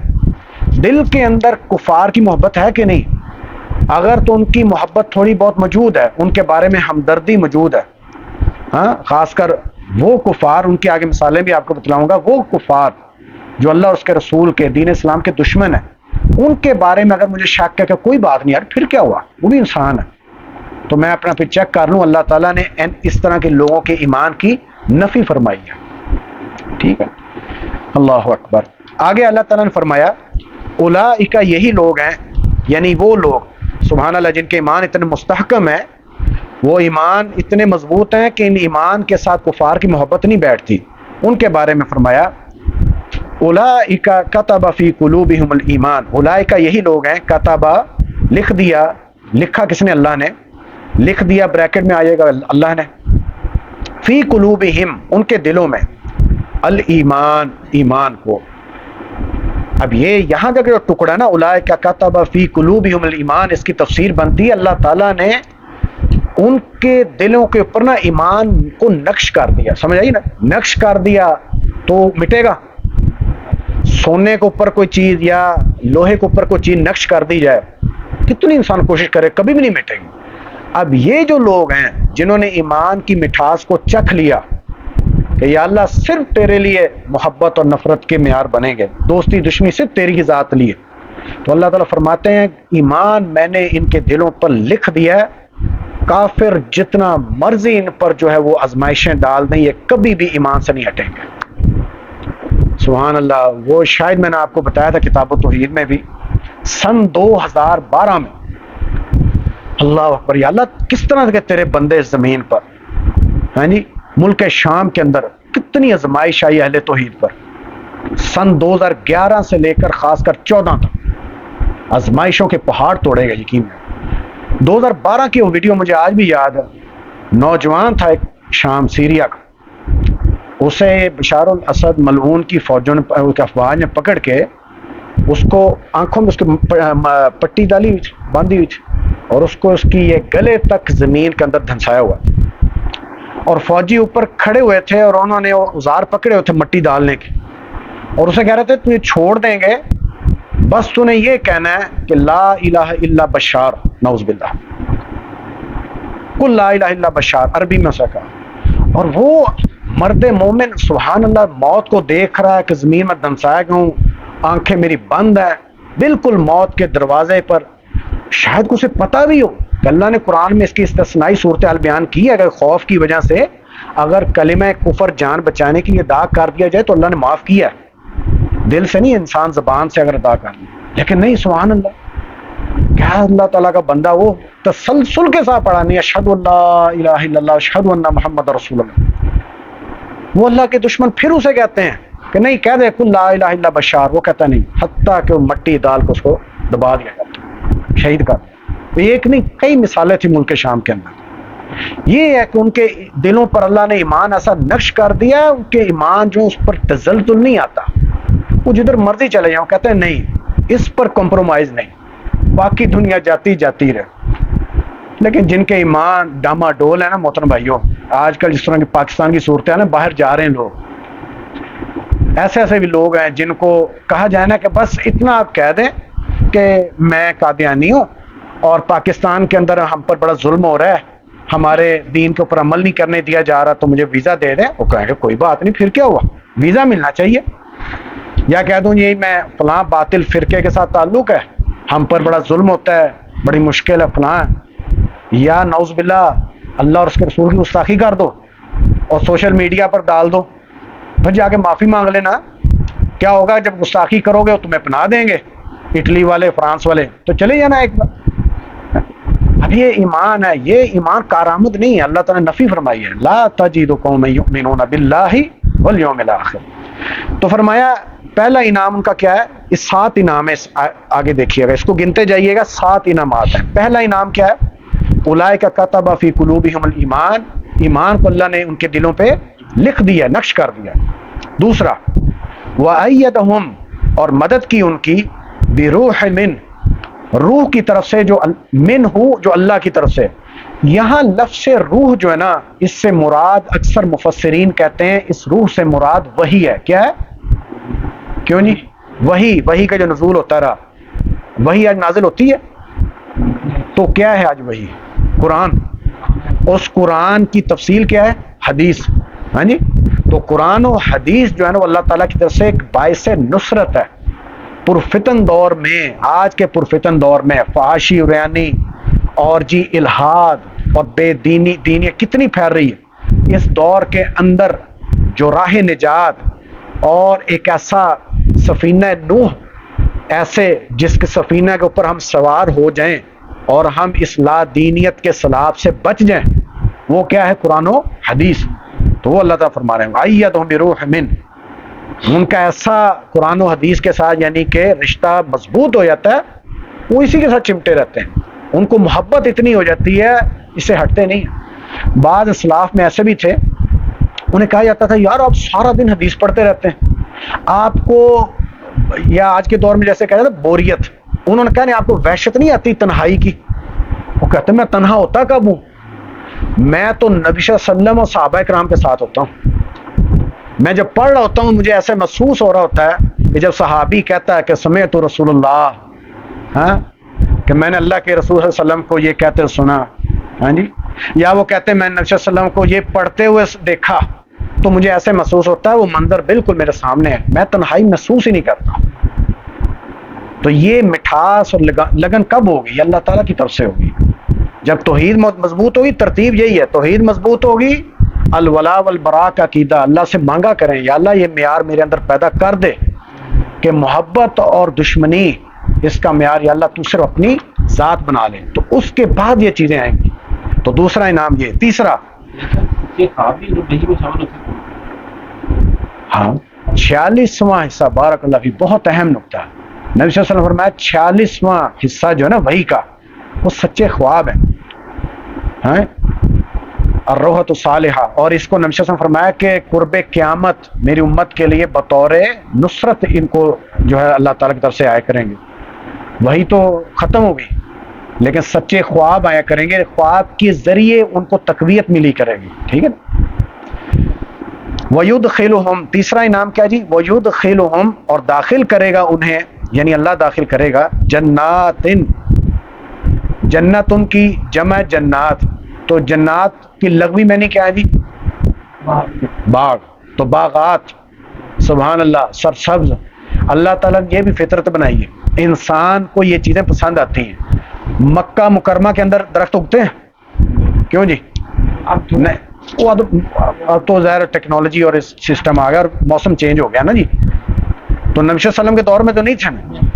دل کے اندر کفار کی محبت ہے کہ نہیں. اگر تو ان کی محبت تھوڑی بہت موجود ہے, ان کے بارے میں ہمدردی موجود ہے, ہاں, خاص کر وہ کفار, ان کی آگے مثالیں بھی آپ کو بتلاؤں گا, وہ کفار جو اللہ اور اس کے رسول کے, دین اسلام کے دشمن ہیں, ان کے بارے میں اگر مجھے شک ہے کہ کوئی بات نہیں یار, پھر کیا ہوا, وہ بھی انسان ہے, تو میں اپنا پھر چیک کر لوں. اللہ تعالیٰ نے اس طرح کے لوگوں کے ایمان کی نفی فرمائی ہے. ٹھیک ہے, اللہ اکبر. آگے اللہ تعالیٰ نے فرمایا اولئک, یہی لوگ ہیں, یعنی وہ لوگ سبحان اللہ جن کے ایمان اتنے مستحکم ہیں, وہ ایمان اتنے مضبوط ہیں کہ ان ایمان کے ساتھ کفار کی محبت نہیں بیٹھتی. ان کے بارے میں فرمایا اولئک کتب فی قلوبہم الایمان, اولئک یہی لوگ ہیں, کتب لکھ دیا, لکھا کس نے, اللہ نے لکھ دیا, بریکٹ میں آئے گا اللہ نے, فی قلوبہم ان کے دلوں میں, الایمان ایمان کو. اب یہ یہاں کا جو ٹکڑا نا اولئک کتب فی قلوبہم الایمان, اس کی تفسیر بنتی ہے اللہ تعالیٰ نے ان کے دلوں کے اوپر نا ایمان کو نقش کر دیا. سمجھ آئی نا, نقش کر دیا تو مٹے گا. سونے کے اوپر کوئی چیز یا لوہے کے اوپر کوئی چیز نقش کر دی جائے, کتنی انسان کوشش کرے کبھی بھی نہیں مٹے گی. اب یہ جو لوگ ہیں جنہوں نے ایمان کی مٹھاس کو چکھ لیا کہ یا اللہ صرف تیرے لیے محبت اور نفرت کے معیار بنیں گے, دوستی دشمنی صرف تیری کی ذات لیے, تو اللہ تعالیٰ فرماتے ہیں ایمان میں نے ان کے دلوں پر لکھ دیا ہے. کافر جتنا مرضی ان پر جو ہے وہ آزمائشیں ڈال دیں, یہ کبھی بھی ایمان سے نہیں ہٹیں گے. سبحان اللہ. وہ شاید میں نے آپ کو بتایا تھا کتاب التوحید میں بھی, سن 2012 میں, اللہ اکبر, یا اللہ کس طرح کے تیرے بندے اس زمین پر, ہاں جی, ملک شام کے اندر کتنی آزمائش آئی اہل توحید پر. سن 2011 سے لے کر خاص کر 14 تک آزمائشوں کے پہاڑ توڑے گئے. یقین ہے 2012 کی وہ ویڈیو مجھے آج بھی یاد ہے. نوجوان تھا ایک شام سیریا کا, اسے بشار الاسد ملعون کی فوجوں نے, افواج نے پکڑ کے اس کو آنکھوں میں اس کی پٹی ڈالی ہوئی تھی, باندھی ہوئی تھی, اور اس کو اس کی یہ گلے تک زمین کے اندر دھنسایا ہوا, اور فوجی اوپر کھڑے ہوئے تھے اور انہوں نے اوزار پکڑے ہوئے تھے مٹی ڈالنے کے, اور اسے کہہ رہے تھے تجھے چھوڑ دیں گے بس تو نے یہ کہنا ہے کہ لا الہ الا بشار, نعوذ باللہ, قل لا الہ الا بشار, عربی میں اسے کہا. اور وہ مرد مومن سبحان اللہ موت کو دیکھ رہا ہے کہ زمین میں دھنسایا گیا ہوں, آنکھیں میری بند ہیں, بالکل موت کے دروازے پر. شاید کو اسے پتہ بھی ہو کہ اللہ نے قرآن میں اس کی استثنائی صورتحال بیان کی ہے کہ خوف کی وجہ سے اگر کلمہ کفر جان بچانے کے لیے ادا کر دیا جائے تو اللہ نے معاف کیا ہے, دل سے نہیں, انسان زبان سے اگر ادا کر لیں. لیکن نہیں, سبحان اللہ, کیا اللہ تعالیٰ کا بندہ وہ تسلسل کے ساتھ پڑھا نہیں, اشہد ان لا الہ الا اللہ اشہد ان محمد رسول اللہ. وہ اللہ کے دشمن پھر اسے کہتے ہیں کہ نہیں, کہہ دے کل لا الہ الا بشار, وہ کہتا نہیں, حتیٰ کہ وہ مٹی ڈال کو اس کو دبا دیا جاتا, شہید کر دیا. ایک نہیں کئی مثالیں تھیں ملک شام کے اندر. یہ ہے کہ ان کے دلوں پر اللہ نے ایمان ایسا نقش کر دیا, ان کے ایمان جو اس پر تزلزل نہیں آتا, وہ جدھر مرضی چلے جاؤ کہتے ہیں نہیں اس پر کمپرومائز نہیں, باقی دنیا جاتی جاتی رہے. لیکن جن کے ایمان ڈاما ڈول ہے نا محترم بھائیوں, آج کل جس طرح کی پاکستان کی صورت ہے نا, باہر جا رہے ہیں لوگ, ایسے ایسے بھی لوگ ہیں جن کو کہا جائے نا کہ بس اتنا آپ کہہ دیں کہ میں قادیانی ہوں اور پاکستان کے اندر ہم پر بڑا ظلم ہو رہا ہے, ہمارے دین کے اوپر عمل نہیں کرنے دیا جا رہا, تو مجھے ویزا دے دیں. وہ کہیں گے کوئی بات نہیں, پھر کیا ہوا, ویزا ملنا چاہیے. یا کہہ دوں یہ میں فلاں باطل فرقے کے ساتھ تعلق ہے, ہم پر بڑا ظلم ہوتا ہے, بڑی مشکل ہے فلاں, یا نعوذ باللہ اللہ اور اس کے رسول کی گستاخی کر دو اور سوشل میڈیا پر ڈال دو, پھر جا کے معافی مانگ لینا. کیا ہوگا جب گستاخی کرو گے تمہیں پناہ دیں گے اٹلی والے, فرانس والے, تو چلے جانا ایک بار. اب یہ ایمان ہے، یہ ایمان کارآمد نہیں ہے، اللہ تعالیٰ نے نفی فرمائی ہے، لا تجد قوما یؤمنون باللہ والیوم الآخر۔ تو فرمایا پہلا انعام ان کا کیا ہے؟ اس 7 انعام ہے، آگے دیکھیے گا، اس کو گنتے جائیے گا، 7 انعامات ہیں۔ پہلا انعام کیا ہے؟ اولئک کتب فی قلوبہم الایمان، ایمان کو اللہ نے ان کے دلوں پہ لکھ دیا، نقش کر دیا۔ دوسرا وَأَيَّدَهُمْ، اور مدد کی ان کی، بروح من، روح کی طرف سے، جو من ہو، جو اللہ کی طرف سے۔ یہاں لفظ روح جو ہے نا، اس سے مراد اکثر مفسرین کہتے ہیں اس روح سے مراد وحی ہے۔ کیا ہے؟ کیوں جی؟ وحی کا جو نزول ہوتا رہا، وحی آج نازل ہوتی ہے، تو کیا ہے آج وحی؟ قرآن۔ اس قرآن کی تفصیل کیا ہے؟ حدیث۔ ہاں جی، تو قرآن و حدیث جو ہے نا، وہ اللہ تعالیٰ کی طرف سے ایک باعث نصرت ہے۔ پرفتن دور میں، آج کے پرفتن دور میں فحاشی، ریانی اور جی الہاد اور بے دینی، دینیت کتنی پھیل رہی ہے، اس دور کے اندر جو راہ نجات اور ایک ایسا سفینہ نوح، ایسے جس کے سفینہ کے اوپر ہم سوار ہو جائیں اور ہم اس لا دینیت کے سلاب سے بچ جائیں، وہ کیا ہے؟ قرآن و حدیث۔ تو وہ اللہ تعالیٰ فرما رہے ہیں ایدہم بروح من، ان کا ایسا قرآن و حدیث کے ساتھ یعنی کہ رشتہ مضبوط ہو جاتا ہے، وہ اسی کے ساتھ چمٹے رہتے ہیں، ان کو محبت اتنی ہو جاتی ہے، اسے ہٹتے نہیں ہیں۔ بعض اسلاف میں ایسے بھی تھے، انہیں کہا جاتا تھا یار آپ سارا دن حدیث پڑھتے رہتے ہیں، آپ کو، یا آج کے دور میں جیسے کہتے ہیں بوریت، انہوں نے کہا نہیں آپ کو وحشت نہیں آتی تنہائی کی؟ وہ کہتے ہیں میں تنہا ہوتا کب ہوں، میں تو نبی صلی اللہ علیہ وسلم اور صحابہ کرام کے ساتھ ہوتا ہوں، میں جب پڑھ رہا ہوتا ہوں مجھے ایسے محسوس ہو رہا ہوتا ہے کہ جب صحابی کہتا ہے کہ سمعت رسول اللہ، ہاں، کہ میں نے اللہ کے رسول صلی اللہ علیہ وسلم کو یہ کہتے سنا، ہاں جی، یا وہ کہتے ہیں میں نے نبی صلی اللہ علیہ وسلم کو یہ پڑھتے ہوئے دیکھا، تو مجھے ایسے محسوس ہوتا ہے وہ منظر بالکل میرے سامنے ہے، میں تنہائی محسوس ہی نہیں کرتا۔ تو یہ مٹھاس اور لگن کب ہوگی؟ یہ اللہ تعالیٰ کی طرف سے ہوگی، جب توحید مضبوط ہوگی۔ ترتیب یہی ہے، توحید مضبوط ہوگی، الولاء والبراء کا عقیدہ، اللہ سے مانگا کریں یا اللہ یہ معیار میرے اندر پیدا کر دے کہ محبت اور دشمنی، اس کا معیار یا اللہ تو صرف اپنی ذات بنا لے، تو اس کے بعد یہ چیزیں آئیں گی۔ تو دوسرا انعام یہ۔ تیسرا، ہاں 46واں حصہ، بارک اللہ فی، بہت اہم نقطہ ہے۔ نبی صلی اللہ علیہ وسلم نے فرمایا 46واں حصہ جو ہے نا وحی کا، وہ سچے خواب ہیں، ہیں الروحۃ الصالحہ، اور اس کو نبی صلی اللہ علیہ وسلم فرمایا کہ قرب قیامت میری امت کے لیے بطور نصرت ان کو جو ہے اللہ تعالیٰ کی طرف سے آیا کریں گے۔ وہی تو ختم ہو گئی، لیکن سچے خواب آیا کریں گے، خواب کے ذریعے ان کو تقویت ملی کرے گی، ٹھیک ہے نا۔ وَيُدْخِلُهُمْ، تیسرا انعام کیا جی؟ وَيُدْخِلُهُمْ، اور داخل کرے گا انہیں، یعنی اللہ داخل کرے گا، جناتن، جنتن کی جمع جنات، تو جنات کی لغوی میں نے کیا ہے جی؟ باغ، تو باغات، سبحان اللہ، سرسبز۔ اللہ تعالیٰ نے یہ بھی فطرت بنائی ہے، انسان کو یہ چیزیں پسند آتی ہیں۔ مکہ مکرمہ کے اندر درخت اگتے ہیں، کیوں جی؟ نہیں، وہ اب تو ظاہر ٹیکنالوجی اور اس سسٹم آ گیا اور موسم چینج ہو گیا نا جی، تو نبی صلی اللہ علیہ وسلم کے دور میں تو نہیں تھا نا۔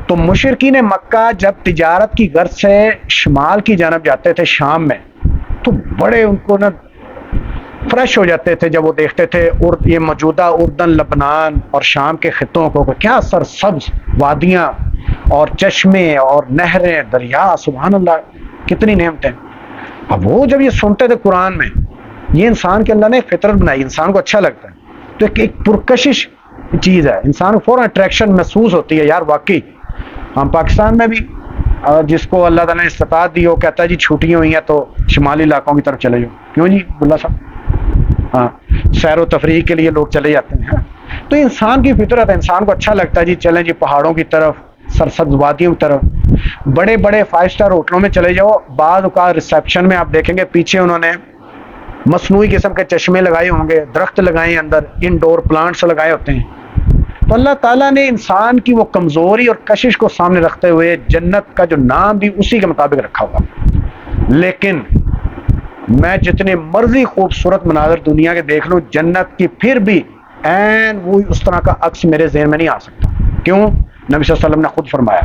تو مشرکین مکہ جب تجارت کی غرض سے شمال کی جانب جاتے تھے، شام میں، تو بڑے ان کو نا فریش ہو جاتے تھے جب وہ دیکھتے تھے یہ موجودہ اردن، لبنان اور شام کے خطوں کو، کیا سرسبز وادیاں اور چشمے اور نہریں، دریا، سبحان اللہ کتنی نعمتیں۔ اب وہ جب یہ سنتے تھے قرآن میں، یہ انسان کے اللہ نے فطرت بنائی، انسان کو اچھا لگتا ہے، تو ایک پرکشش چیز ہے، انسان کو فوراً اٹریکشن محسوس ہوتی ہے، یار واقعی ہم پاکستان میں بھی جس کو اللہ تعالیٰ نے استطاعت دی، وہ کہتا ہے جی چھٹیاں ہوئی ہیں تو شمالی علاقوں کی طرف چلے جاؤ، کیوں جی بلا صاحب؟ ہاں، سیر و تفریح کے لیے لوگ چلے جاتے ہیں۔ تو انسان کی فطرت ہے، انسان کو اچھا لگتا ہے جی چلیں جی پہاڑوں کی طرف، سرسبز وادیوں کی طرف، بڑے بڑے 5 اسٹار ہوٹلوں میں چلے جاؤ، بعض اوقات ریسیپشن میں آپ دیکھیں گے پیچھے انہوں نے مصنوعی قسم کے چشمے لگائے ہوں گے، درخت لگائے ہیں، اندر انڈور پلانٹس لگائے ہوتے ہیں۔ تو اللہ تعالیٰ نے انسان کی وہ کمزوری اور کشش کو سامنے رکھتے ہوئے جنت کا جو نام بھی اسی کے مطابق رکھا ہوا۔ لیکن میں جتنے مرضی خوبصورت مناظر دنیا کے دیکھ لوں، جنت کی پھر بھی عین وہی اس طرح کا عکس میرے ذہن میں نہیں آ سکتا۔ کیوں؟ نبی صلی اللہ علیہ وسلم نے خود فرمایا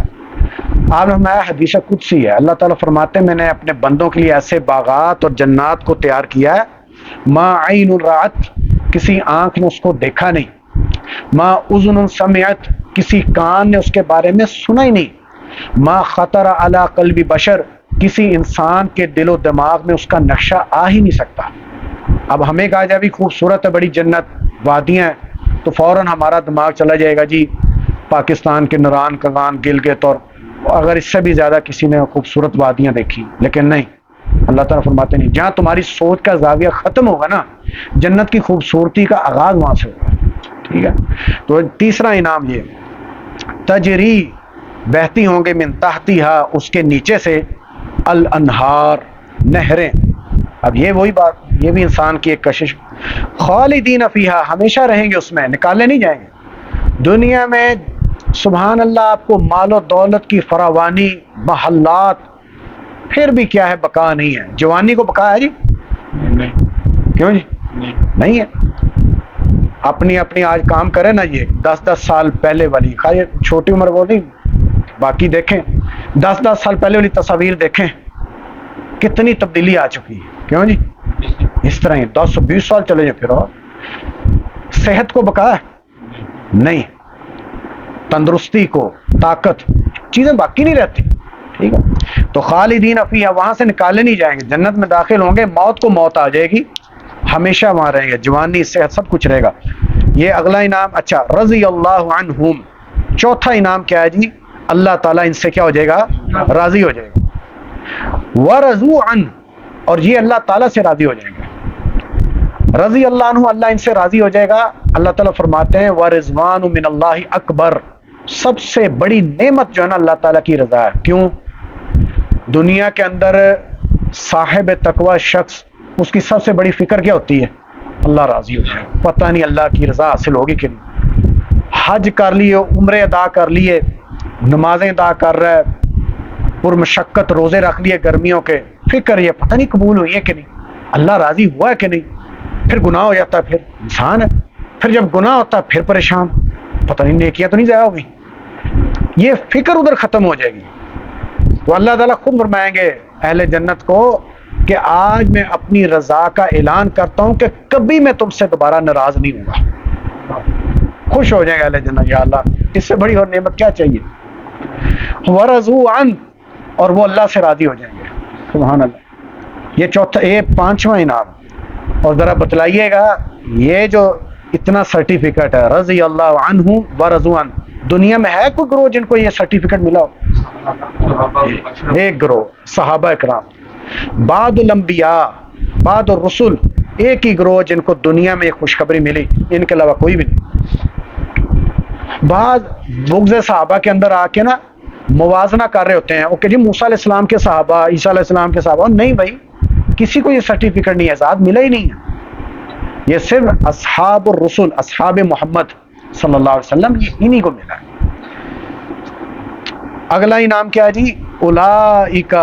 آپ نے فرمایا حدیث قدسی ہے، اللہ تعالیٰ فرماتے ہیں میں نے اپنے بندوں کے لیے ایسے باغات اور جنات کو تیار کیا ہے ما عین رات، کسی آنکھ نے اس کو دیکھا نہیں، ما اذن سمعت، کسی کان نے اس کے بارے میں سنا ہی نہیں، ما خطر علی قلب بشر، کسی انسان کے دل و دماغ میں اس کا نقشہ آ ہی نہیں سکتا۔ اب ہمیں کہا جائے بھی خوبصورت ہے، بڑی جنت وادیاں ہیں، تو فوراً ہمارا دماغ چلا جائے گا جی پاکستان کے نران کغان گلگت، اور اگر اس سے بھی زیادہ کسی نے خوبصورت وادیاں دیکھی، لیکن نہیں، اللہ تعالیٰ فرماتے نہیں، جہاں تمہاری سوچ کا زاویہ ختم ہوگا نا، جنت کی خوبصورتی کا آغاز وہاں سے ہوگا۔ ٹھیک ہے، تو تیسرا انعام یہ تجری، بہتی ہوں گے من تحتہا، اس کے نیچے سے، الانہار، نہریں۔ اب یہ وہی بات، یہ بھی انسان کی ایک کشش، خالدین فیہا، ہمیشہ رہیں گے اس میں، نکالے نہیں جائیں گے۔ دنیا میں سبحان اللہ آپ کو مال و دولت کی فراوانی، محلات، پھر بھی کیا ہے، بقا نہیں ہے۔ جوانی کو بقا ہے جی؟ کیوں جی؟ نہیں ہے۔ اپنی اپنی آج کام کریں نا، یہ 10 سال پہلے والی، خالی چھوٹی عمر وہ نہیں، باقی دیکھیں 10 سال پہلے والی تصاویر دیکھیں، کتنی تبدیلی آ چکی ہے۔ کیوں جی؟ اس طرح ہی 10-20 سال چلے جائیں پھر، اور صحت کو بقا ہے نہیں، تندرستی کو، طاقت، چیزیں باقی نہیں رہتی۔ ٹھیک ہے، تو خالدین فیہا، وہاں سے نکالے نہیں جائیں گے، جنت میں داخل ہوں گے، موت کو موت آ جائے گی، ہمیشہ وہاں رہیں گے، جوانی، صحت، سب کچھ رہے گا۔ یہ اگلا انعام۔ اچھا، رضی اللہ عنہم، چوتھا انعام کیا ہے جی؟ اللہ تعالیٰ ان سے کیا ہو جائے گا؟ راضی ہو جائے گا۔ ورضوا عنہ، اور یہ اللہ تعالیٰ سے راضی ہو جائیں گے۔ رضی اللہ عنہ، اللہ ان سے راضی ہو جائے گا۔ اللہ تعالیٰ فرماتے ہیں ورضوان من اللہ اکبر، سب سے بڑی نعمت جو ہے نا اللہ تعالیٰ کی رضا ہے۔ کیوں؟ دنیا کے اندر صاحب تقوی شخص، اس کی سب سے بڑی فکر کیا ہوتی ہے؟ اللہ راضی ہو جائے، پتہ نہیں اللہ کی رضا حاصل ہوگی کہ نہیں۔ حج کر لیے، عمرے ادا کر لیے، نمازیں ادا کر رہا ہے، پرمشقت روزے رکھ لیے گرمیوں کے، فکر یہ پتہ نہیں قبول ہوئی ہے کہ نہیں، اللہ راضی ہوا ہے کہ نہیں۔ پھر گناہ ہو جاتا ہے، پھر انسان ہے، پھر جب گناہ ہوتا ہے پھر پریشان، پتہ نہیں نیکیاں تو نہیں ضائع ہو گئی، یہ فکر ادھر ختم ہو جائے گی۔ تو اللہ تعالیٰ خود فرمائیں گے اہل جنت کو کہ آج میں اپنی رضا کا اعلان کرتا ہوں کہ کبھی میں تم سے دوبارہ ناراض نہیں ہوں گا۔ خوش ہو جائیں گے اہل جنت، یا اللہ اس سے بڑی اور نعمت کیا چاہیے۔ ورضوا عنہ، اور وہ اللہ سے راضی ہو جائیں گے۔ سبحان اللہ، یہ چوتھا، یہ پانچواں انعام۔ اور ذرا بتلائیے گا، یہ جو اتنا سرٹیفکیٹ ہے رضی اللہ عنہ ورضوا عنہ، دنیا میں ہے کوئی گروہ جن کو یہ سرٹیفکیٹ ملا ہو؟ ایک گروہ صحابہ اکرام، بعد الانبیاء، بعد الرسل، ایک ہی گروہ جن کو دنیا میں ایک خوشخبری ملی، ان کے علاوہ کوئی بھی نہیں۔ بعض بغض صحابہ کے اندر آ کے نا موازنہ کر رہے ہوتے ہیں، اوکے جی موسیٰ علیہ السلام کے صحابہ، عیسیٰ علیہ السلام کے صحابہ، نہیں بھائی، کسی کو یہ سرٹیفکیٹ نہیں ہے، ذات ملا ہی نہیں ہے، یہ صرف اصحاب الرسل، اصحاب محمد صلی اللہ علیہ وسلم، یہ انہی کو ملا ہے۔ اگلا انعام کیا ہے جی؟ اولئک،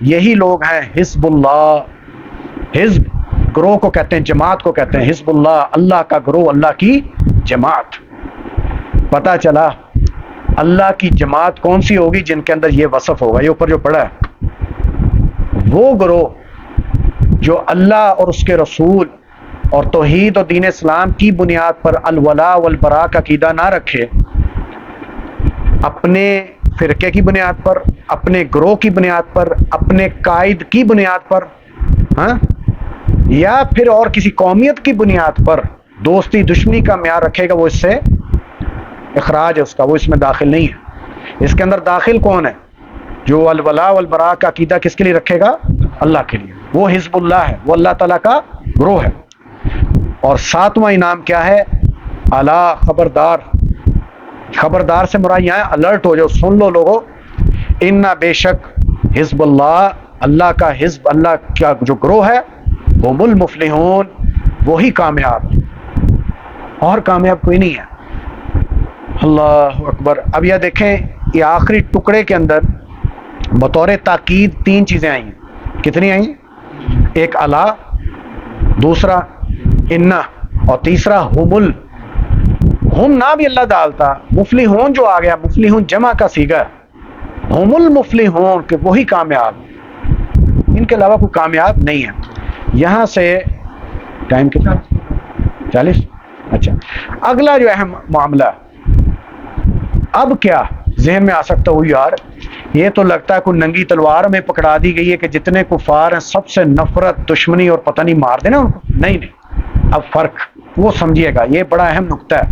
یہی لوگ ہیں حزب اللہ، حزب گروہ کو کہتے ہیں، جماعت کو کہتے ہیں حزب اللہ، اللہ کا گروہ، اللہ کی جماعت۔ پتہ چلا اللہ کی جماعت کون سی ہوگی؟ جن کے اندر یہ وصف ہوگا، یہ اوپر جو پڑھا ہے، وہ گروہ جو اللہ اور اس کے رسول اور توحید اور دین اسلام کی بنیاد پر الولاء والبراء کا عقیدہ نہ رکھے، اپنے فرقے کی بنیاد پر، اپنے گروہ کی بنیاد پر، اپنے قائد کی بنیاد پر، ہاں، یا پھر اور کسی قومیت کی بنیاد پر دوستی دشمنی کا معیار رکھے گا، وہ اس سے اخراج ہے اس کا، وہ اس میں داخل نہیں ہے۔ اس کے اندر داخل کون ہے؟ جو الولاء والبراء کا عقیدہ کس کے لیے رکھے گا؟ اللہ کے لیے، وہ حزب اللہ ہے، وہ اللہ تعالیٰ کا گروہ ہے۔ اور ساتواں انعام کیا ہے؟ الا، خبردار، خبردار سے مراد یہاں ہے الرٹ ہو جاؤ، سن لو لوگو، انا، بے شک، حزب اللہ، اللہ کا حزب، اللہ کا جو گروہ ہے، ہم المفلحون، وہی کامیاب، اور کامیاب کوئی نہیں ہے۔ اللہ اکبر۔ اب یہ دیکھیں، یہ آخری ٹکڑے کے اندر بطور تاکید 3 چیزیں آئی ہیں۔ کتنی آئی ہیں؟ ایک الا، دوسرا انا، اور تیسرا ہم نہ بھی اللہ ڈالتا، مفلحون جو آ گیا، مفلحون جمع کا صیغہ ہے، ہم المفلحون کہ وہی کامیاب، ان کے علاوہ کوئی کامیاب نہیں ہے۔ یہاں سے ٹائم کتنا؟ 40؟ اچھا، اگلا جو اہم معاملہ اب کیا ذہن میں آ سکتا ہو، یار یہ تو لگتا ہے کوئی ننگی تلوار میں پکڑا دی گئی ہے کہ جتنے کفار ہیں سب سے نفرت، دشمنی اور پتہ نہیں مار دینا ان کو۔ نہیں نہیں، اب فرق وہ سمجھیے گا، یہ بڑا اہم نقطہ ہے،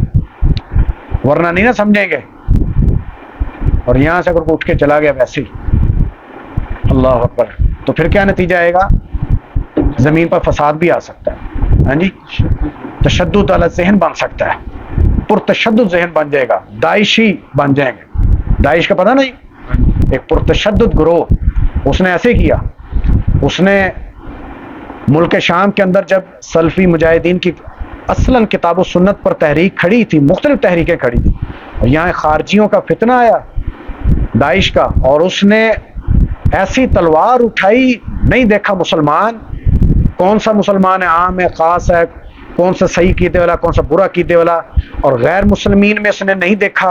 ورنہ نہیں نا سمجھیں گے، اور یہاں سے اگر کوئی اٹھ کے چلا گیا ویسے ہی اللہ اکبر، تو پھر کیا نتیجہ آئے گا؟ زمین پر فساد بھی آ سکتا ہے، ہاں جی، تشدد والا ذہن بن سکتا ہے، پرتشدد ذہن بن جائے گا، داعشی بن جائیں گے۔ داعش کا پتہ نہیں، ایک پرتشدد گروہ، اس نے ایسے کیا، اس نے ملک شام کے اندر جب سلفی مجاہدین کی اصلاً کتاب و سنت پر تحریک کھڑی تھی، مختلف تحریکیں کھڑی تھی، اور یہاں خارجیوں کا فتنہ آیا داعش کا، اور اس نے ایسی تلوار اٹھائی، نہیں دیکھا مسلمان کون سا مسلمان ہے، عام ہے، خاص ہے، کون سا صحیح عقیدے والا، کون سا برا عقیدے والا، اور غیر مسلمین میں اس نے نہیں دیکھا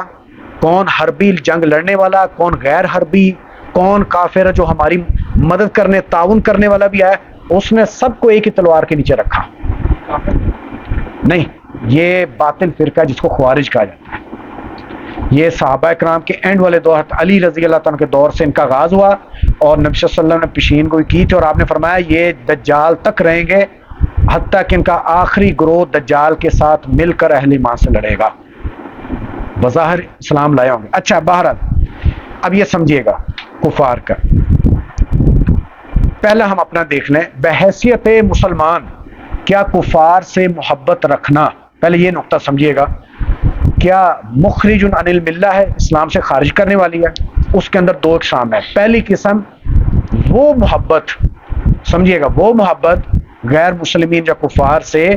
کون حربی جنگ لڑنے والا، کون غیر حربی، کون کافر ہے جو ہماری مدد کرنے، تعاون کرنے والا بھی ہے، اس نے سب کو ایک ہی تلوار کے نیچے رکھا۔ نہیں، یہ باطل فرقہ جس کو خوارج کہا جاتا ہے، یہ صحابہ کرام کے اینڈ والے دور، علی رضی اللہ تعالیٰ کے دور سے ان کا آغاز ہوا، اور نبی صلی اللہ علیہ وسلم نے پیشین گوئی کی تھی، اور آپ نے فرمایا یہ دجال تک رہیں گے حتیٰ کہ ان کا آخری گروہ دجال کے ساتھ مل کر اہل ایمان سے لڑے گا، بظاہر اسلام لائے ہوں گے۔ اچھا، بہرحال اب یہ سمجھیے گا کفار کا، پہلا ہم اپنا دیکھ لیں، بحیثیت مسلمان کیا کفار سے محبت رکھنا، پہلے یہ نقطہ سمجھیے گا، کیا مخرج عن الملہ ہے، اسلام سے خارج کرنے والی ہے؟ اس کے اندر دو اقسام ہے۔ پہلی قسم وہ محبت، سمجھیے گا، وہ محبت غیر مسلمین یا کفار سے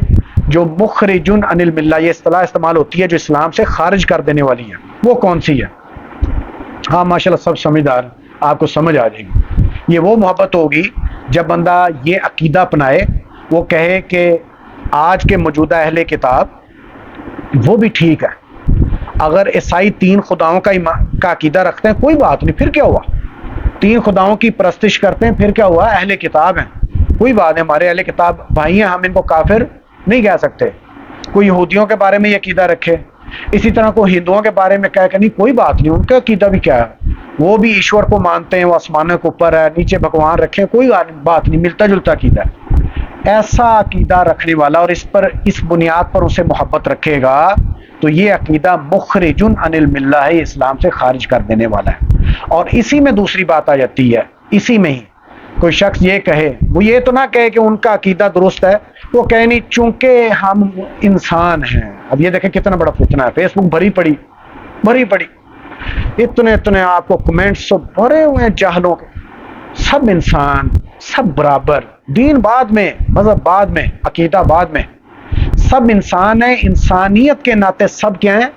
جو مخرج عن الملہ، یہ اصطلاح استعمال ہوتی ہے جو اسلام سے خارج کر دینے والی ہے، وہ کون سی ہے؟ ہاں ماشاءاللہ سب سمجھدار، آپ کو سمجھ آ جائے گی۔ یہ وہ محبت ہوگی جب بندہ یہ عقیدہ اپنائے، وہ کہے کہ آج کے موجودہ اہل کتاب وہ بھی ٹھیک ہے، اگر عیسائی 3 خداؤں کا عقیدہ رکھتے ہیں کوئی بات نہیں، پھر کیا ہوا، 3 خداؤں کی پرستش کرتے ہیں پھر کیا ہوا، اہل کتاب ہیں، کوئی بات نہیں، ہمارے اہل کتاب بھائی ہیں، ہم ان کو کافر نہیں کہہ سکتے۔ کوئی یہودیوں کے بارے میں یہ عقیدہ رکھے، اسی طرح کوئی ہندوؤں کے بارے میں کہہ کہ نہیں کوئی بات نہیں، ان کا عقیدہ بھی کیا ہے، وہ بھی ایشور کو مانتے ہیں، وہ آسمانوں کے اوپر ہے، نیچے بھگوان رکھے، کوئی بات نہیں، ملتا جلتا عقیدہ ہے۔ ایسا عقیدہ رکھنے والا اور اس بنیاد پر اسے محبت رکھے گا تو یہ عقیدہ مخرج عن الملہ ہے، اسلام سے خارج کر دینے والا ہے۔ اور اسی میں دوسری بات آ جاتی ہے، اسی میں ہی کوئی شخص یہ کہے، وہ یہ تو نہ کہے کہ ان کا عقیدہ درست ہے، وہ کہے نہیں چونکہ ہم انسان ہیں۔ اب یہ دیکھیں کتنا بڑا فتنہ ہے، فیس بک بھری پڑی، اتنے آپ کو کمنٹس بھرے ہوئے ہیں جاہلوں کے، سب انسان، سب برابر، دین بعد میں، مذہب بعد میں، عقیدہ بعد میں، سب انسان ہیں، انسانیت کے ناطے سب کیا ہیں،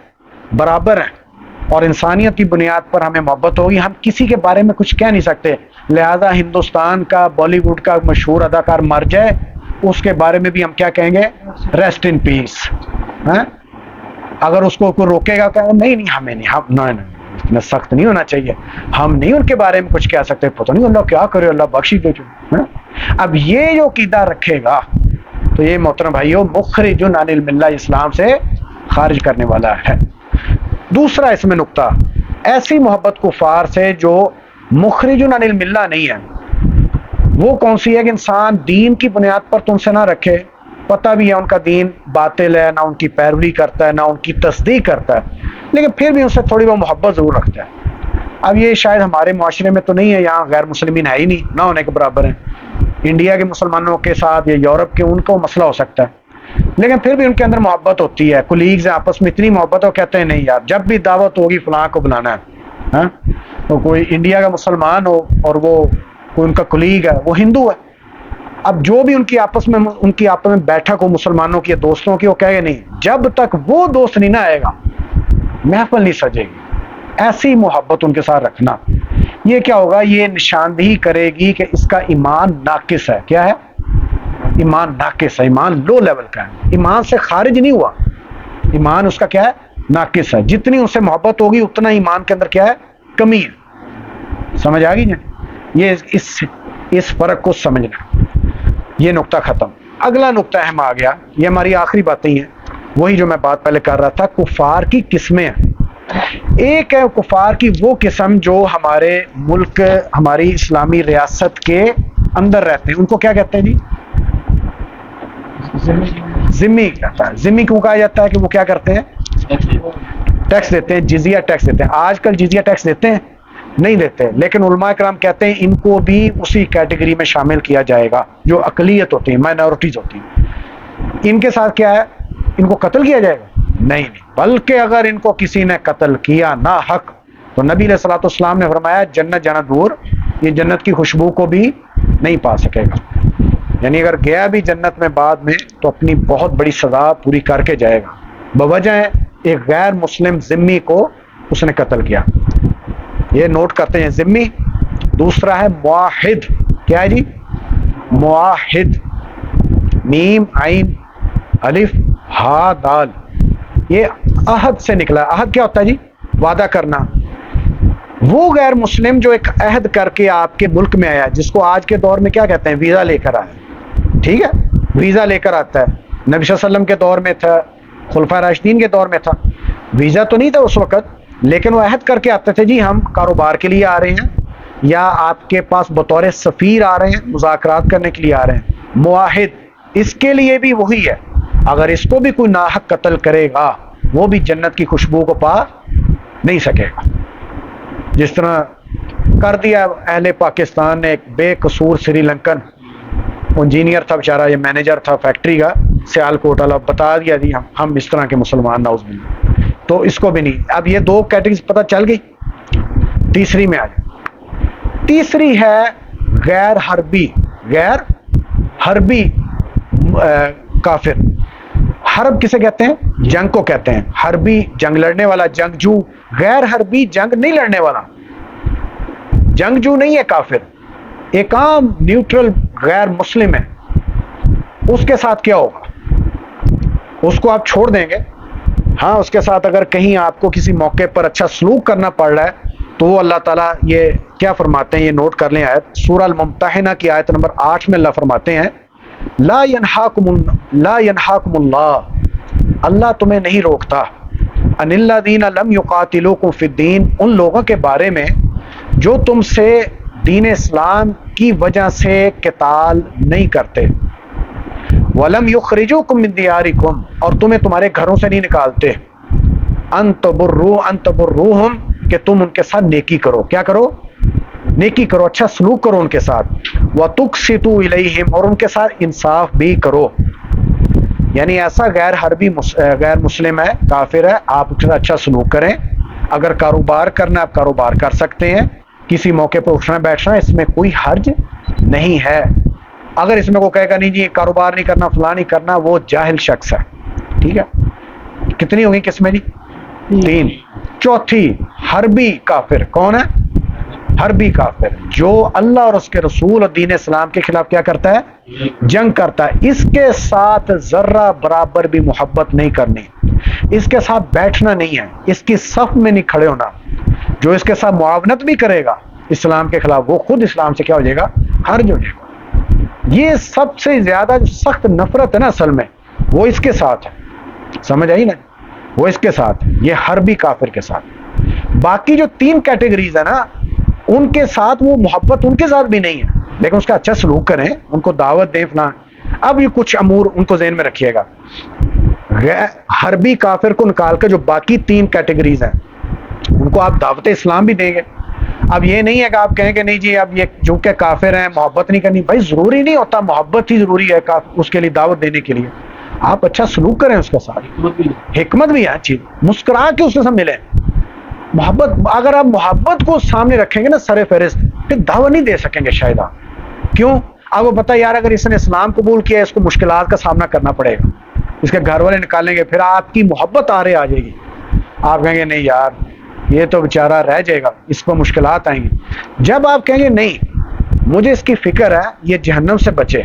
برابر ہیں، اور انسانیت کی بنیاد پر ہمیں محبت ہوگی، ہم کسی کے بارے میں کچھ کہہ نہیں سکتے۔ لہذا ہندوستان کا بالی ووڈ کا مشہور اداکار مر جائے، اس کے بارے میں بھی ہم کیا کہیں گے، ریسٹ ان پیس۔ اگر اس کو کوئی روکے گا کہ نہیں ہمیں نہیں، ہم نہیں، اتنا سخت نہیں ہونا چاہیے، ہم نہیں ان کے بارے میں کچھ کہہ سکتے، پتہ نہیں اللہ کیا کرے، اللہ بخشی دے جو۔ اب یہ جو عقیدہ رکھے گا تو یہ محترم بھائیو مخرج عن الملہ، اسلام سے خارج کرنے والا ہے۔ دوسرا اس میں نقطہ، ایسی محبت کفار سے جو مخرج عن الملہ نہیں ہے، وہ کون سی ہے کہ انسان دین کی بنیاد پر تم سے نہ رکھے، پتہ بھی ہے ان کا دین باطل ہے، نہ ان کی پیروی کرتا ہے، نہ ان کی تصدیق کرتا ہے، لیکن پھر بھی ان سے تھوڑی بہت محبت ضرور رکھتا ہے۔ اب یہ شاید ہمارے معاشرے میں تو نہیں ہے، یہاں غیر مسلمین ہے ہی نہیں، نہ ہونے کے برابر ہیں، انڈیا کے مسلمانوں کے ساتھ یا یورپ کے ان کو مسئلہ ہو سکتا ہے، لیکن پھر بھی ان کے اندر محبت ہوتی ہے، کولیگز ہیں آپس میں اتنی محبت ہو، کہتے ہیں نہیں یار جب بھی دعوت ہوگی فلاں کو بلانا ہے، تو کوئی انڈیا کا مسلمان ہو اور وہ کوئی ان کا کولیگ ہے وہ ہندو ہے، اب جو بھی ان کی آپس میں بیٹھک ہو مسلمانوں کی دوستوں کی، وہ کہے گا نہیں جب تک وہ دوست نہیں نہ آئے گا محفل نہیں سجے گی۔ ایسی محبت ان کے ساتھ رکھنا، یہ کیا ہوگا، یہ نشاندہی کرے گی کہ اس کا ایمان ناقص ہے۔ کیا ہے؟ ایمان ناقص ہے، ایمان لو لیول کا ہے، ایمان سے خارج نہیں ہوا، ایمان اس کا کیا ہے، ناقص ہے۔ جتنی ان سے محبت ہوگی اتنا ایمان کے اندر کیا ہے، کمی ہے۔ سمجھ آ گئی نا؟ یہ اس فرق کو سمجھنا، یہ نقطہ ختم۔ اگلا نقطہ اہم آ گیا، یہ ہماری آخری باتیں ہیں، وہی جو میں بات پہلے کر رہا تھا، کفار کی قسمیں ہیں۔ ایک ہے کفار کی وہ قسم جو ہمارے ملک، ہماری اسلامی ریاست کے اندر رہتے ہیں، ان کو کیا کہتے ہیں جی؟ ذمی کہتا ہے۔ ذمی کیوں کہا جاتا ہے؟ کہ وہ کیا کرتے ہیں؟ ٹیکس دیتے ہیں، جزیہ ٹیکس دیتے ہیں۔ آج کل جزیہ ٹیکس دیتے ہیں؟ نہیں دیتے، لیکن علماء کرام کہتے ہیں ان کو بھی اسی کیٹیگری میں شامل کیا جائے گا جو اقلیت ہوتی ہیں، مائنورٹیز ہوتی ہیں۔ ان کے ساتھ کیا ہے؟ ان کو قتل کیا جائے گا؟ نہیں، بلکہ اگر ان کو کسی نے قتل کیا نا حق تو نبی علیہ الصلوۃ والسلام نے فرمایا جنت جانا دور، یہ جنت کی خوشبو کو بھی نہیں پا سکے گا۔ یعنی اگر گیا بھی جنت میں بعد میں تو اپنی بہت بڑی سزا پوری کر کے جائے گا، بوجہ ایک غیر مسلم ذمی کو اس نے قتل کیا۔ یہ نوٹ کرتے ہیں ذمی۔ دوسرا ہے معاہد۔ کیا ہے جی؟ معاہد، میم عین الف ہا دال، یہ عہد سے نکلا۔ عہد کیا ہوتا ہے جی؟ وعدہ کرنا۔ وہ غیر مسلم جو ایک عہد کر کے آپ کے ملک میں آیا، جس کو آج کے دور میں کیا کہتے ہیں؟ ویزا لے کر آیا، ٹھیک ہے؟ ویزا لے کر آتا ہے۔ نبی صلی اللہ علیہ وسلم کے دور میں تھا، خلفائے راشدین کے دور میں تھا، ویزا تو نہیں تھا اس وقت، لیکن وہ عہد کر کے آتے تھے جی ہم کاروبار کے لیے آ رہے ہیں، یا آپ کے پاس بطور سفیر آ رہے ہیں، مذاکرات کرنے کے لیے آ رہے ہیں۔ معاہد، اس کے لیے بھی وہی ہے، اگر اس کو بھی کوئی ناحق قتل کرے گا وہ بھی جنت کی خوشبو کو پا نہیں سکے گا۔ جس طرح کر دیا اہل پاکستان نے، ایک بے قصور سری لنکن انجینئر تھا بیچارہ، یہ مینیجر تھا فیکٹری کا، سیال کوٹ والا، بتا دیا جی ہم اس طرح کے مسلمان، نعوذ باللہ۔ تو اس کو بھی نہیں۔ اب یہ دو کیٹیگریز پتہ چل گئی۔ تیسری میں آ جائے۔ تیسری ہے غیر حربی، غیر حربی کافر۔ حرب کسے کہتے ہیں؟ جنگ کو کہتے ہیں۔ حربی جنگ لڑنے والا، جنگجو۔ غیر حربی جنگ نہیں لڑنے والا، جنگجو نہیں ہے کافر، ایک عام نیوٹرل غیر مسلم ہے۔ اس کے ساتھ کیا ہوگا؟ اس کو آپ چھوڑ دیں گے؟ ہاں، اس کے ساتھ اگر کہیں آپ کو کسی موقع پر اچھا سلوک کرنا پڑ رہا ہے تو وہ اللہ تعالیٰ یہ کیا فرماتے ہیں، یہ نوٹ کر لیں آیت سورہ الممتحنہ کی آیت نمبر 8 میں اللہ فرماتے ہیں لا ینہاکم اللہ، اللہ تمہیں نہیں روکتا، ان الذین لم یقاتلوکم فی الدین، ان لوگوں کے بارے میں جو تم سے دین اسلام کی وجہ سے قتال نہیں کرتے، وَلَمْ يُخْرِجُوكُمْ مِنْ دِيَارِكُمْ، اور تمہیں تمہارے گھروں سے نہیں نکالتے، أَن تَبُرُّوهُمْ، کہ تم ان کے ساتھ نیکی کرو۔ کیا کرو؟ نیکی کرو، اچھا سلوک کرو ان کے ساتھ، وَتُقْسِطُوا إِلَيْهِمْ، اور ان کے ساتھ انصاف بھی کرو۔ یعنی ایسا غیر حربی غیر مسلم ہے، کافر ہے، آپ اس سے اچھا سلوک کریں۔ اگر کاروبار کرنا آپ کاروبار کر سکتے ہیں، کسی موقع پہ اٹھنا بیٹھنا اس میں کوئی حرج نہیں ہے۔ اگر اس میں کو کہے گا نہیں جی کاروبار نہیں کرنا، فلاں نہیں کرنا، وہ جاہل شخص ہے۔ ٹھیک ہے، کتنی ہوگی قسمیں جی؟ 3۔ چوتھی حربی کافر۔ کون ہے؟ حربی کافر، جو اللہ اور اس کے رسول اور دین اسلام کے خلاف کیا کرتا ہے؟ جنگ کرتا ہے۔ اس کے ساتھ ذرہ برابر بھی محبت نہیں کرنی، اس کے ساتھ بیٹھنا نہیں ہے، اس کی صف میں نہیں کھڑے ہونا۔ جو اس کے ساتھ معاونت بھی کرے گا اسلام کے خلاف، وہ خود اسلام سے کیا ہو جائے گا؟ حرج ہو جائے گا۔ یہ سب سے زیادہ جو سخت نفرت ہے نا اصل میں، وہ اس کے ساتھ ہے۔ سمجھ آئی نا؟ وہ اس کے ساتھ، یہ حربی کافر کے ساتھ۔ باقی جو 3 کیٹیگریز ہے نا، ان کے ساتھ وہ محبت ان کے ساتھ بھی نہیں ہے، لیکن اس کا اچھا سلوک کریں، ان کو دعوت دیں فلاں۔ اب یہ کچھ امور ان کو ذہن میں رکھیے گا۔ حربی کافر کو نکال کر جو باقی 3 کیٹیگریز ہیں ان کو آپ دعوت اسلام بھی دیں گے۔ اب یہ نہیں ہے کہ آپ کہیں کہ نہیں جی اب یہ جو کہ کافر ہیں محبت نہیں کرنی، بھائی ضروری نہیں ہوتا، محبت ہی ضروری ہے اس کے لیے دعوت دینے کے لیے۔ آپ اچھا سلوک کریں اس کے ساتھ، حکمت بھی ہے چیز، مسکرا کے اس کے ساتھ ملیں۔ محبت، اگر آپ محبت کو سامنے رکھیں گے نا سر فہرست، پھر دعوت نہیں دے سکیں گے شاید آپ۔ کیوں؟ آپ کو پتہ یار اگر اس نے اسلام قبول کیا ہے اس کو مشکلات کا سامنا کرنا پڑے گا، اس کے گھر والے نکالیں گے، پھر آپ کی محبت آ جائے گی، آپ کہیں گے نہیں یار یہ تو بیچارہ رہ جائے گا، اس کو مشکلات آئیں گی۔ جب آپ کہیں گے نہیں مجھے اس کی فکر ہے، یہ جہنم سے بچے،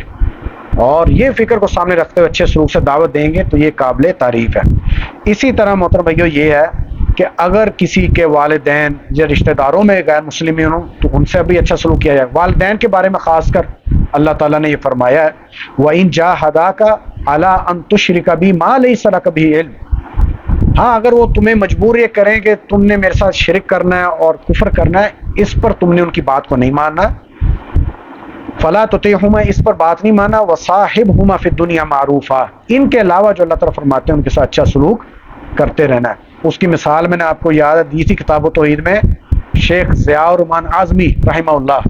اور یہ فکر کو سامنے رکھتے ہوئے اچھے سلوک سے دعوت دیں گے تو یہ قابل تعریف ہے۔ اسی طرح محترم بھائیو یہ ہے کہ اگر کسی کے والدین یا رشتہ داروں میں غیر مسلمین ہوں تو ان سے بھی اچھا سلوک کیا جائے. والدین کے بارے میں خاص کر اللہ تعالیٰ نے یہ فرمایا ہے وَإِن جَاهَدَاكَ عَلَىٰ أَن تُشْرِكَ بِي مَا لَيْسَ لَكَ بِهِ عِلْمٌ. ہاں اگر وہ تمہیں مجبور یہ کریں کہ تم نے میرے ساتھ شرک کرنا ہے اور کفر کرنا ہے، اس پر تم نے ان کی بات کو نہیں ماننا. فَلَا تُطِعْهُمَا، اس پر بات نہیں ماننا. وَصَاحِبْهُمَا فِي الدُّنْيَا مَعْرُوفًا، ان کے علاوہ جو اللہ تعالیٰ فرماتے ہیں ان کے ساتھ اچھا سلوک کرتے رہنا ہے. اس کی مثال میں نے آپ کو یاد دی تھی کتاب و توحید میں، شیخ ضیاء الرحمن اعظمی رحمہ اللہ،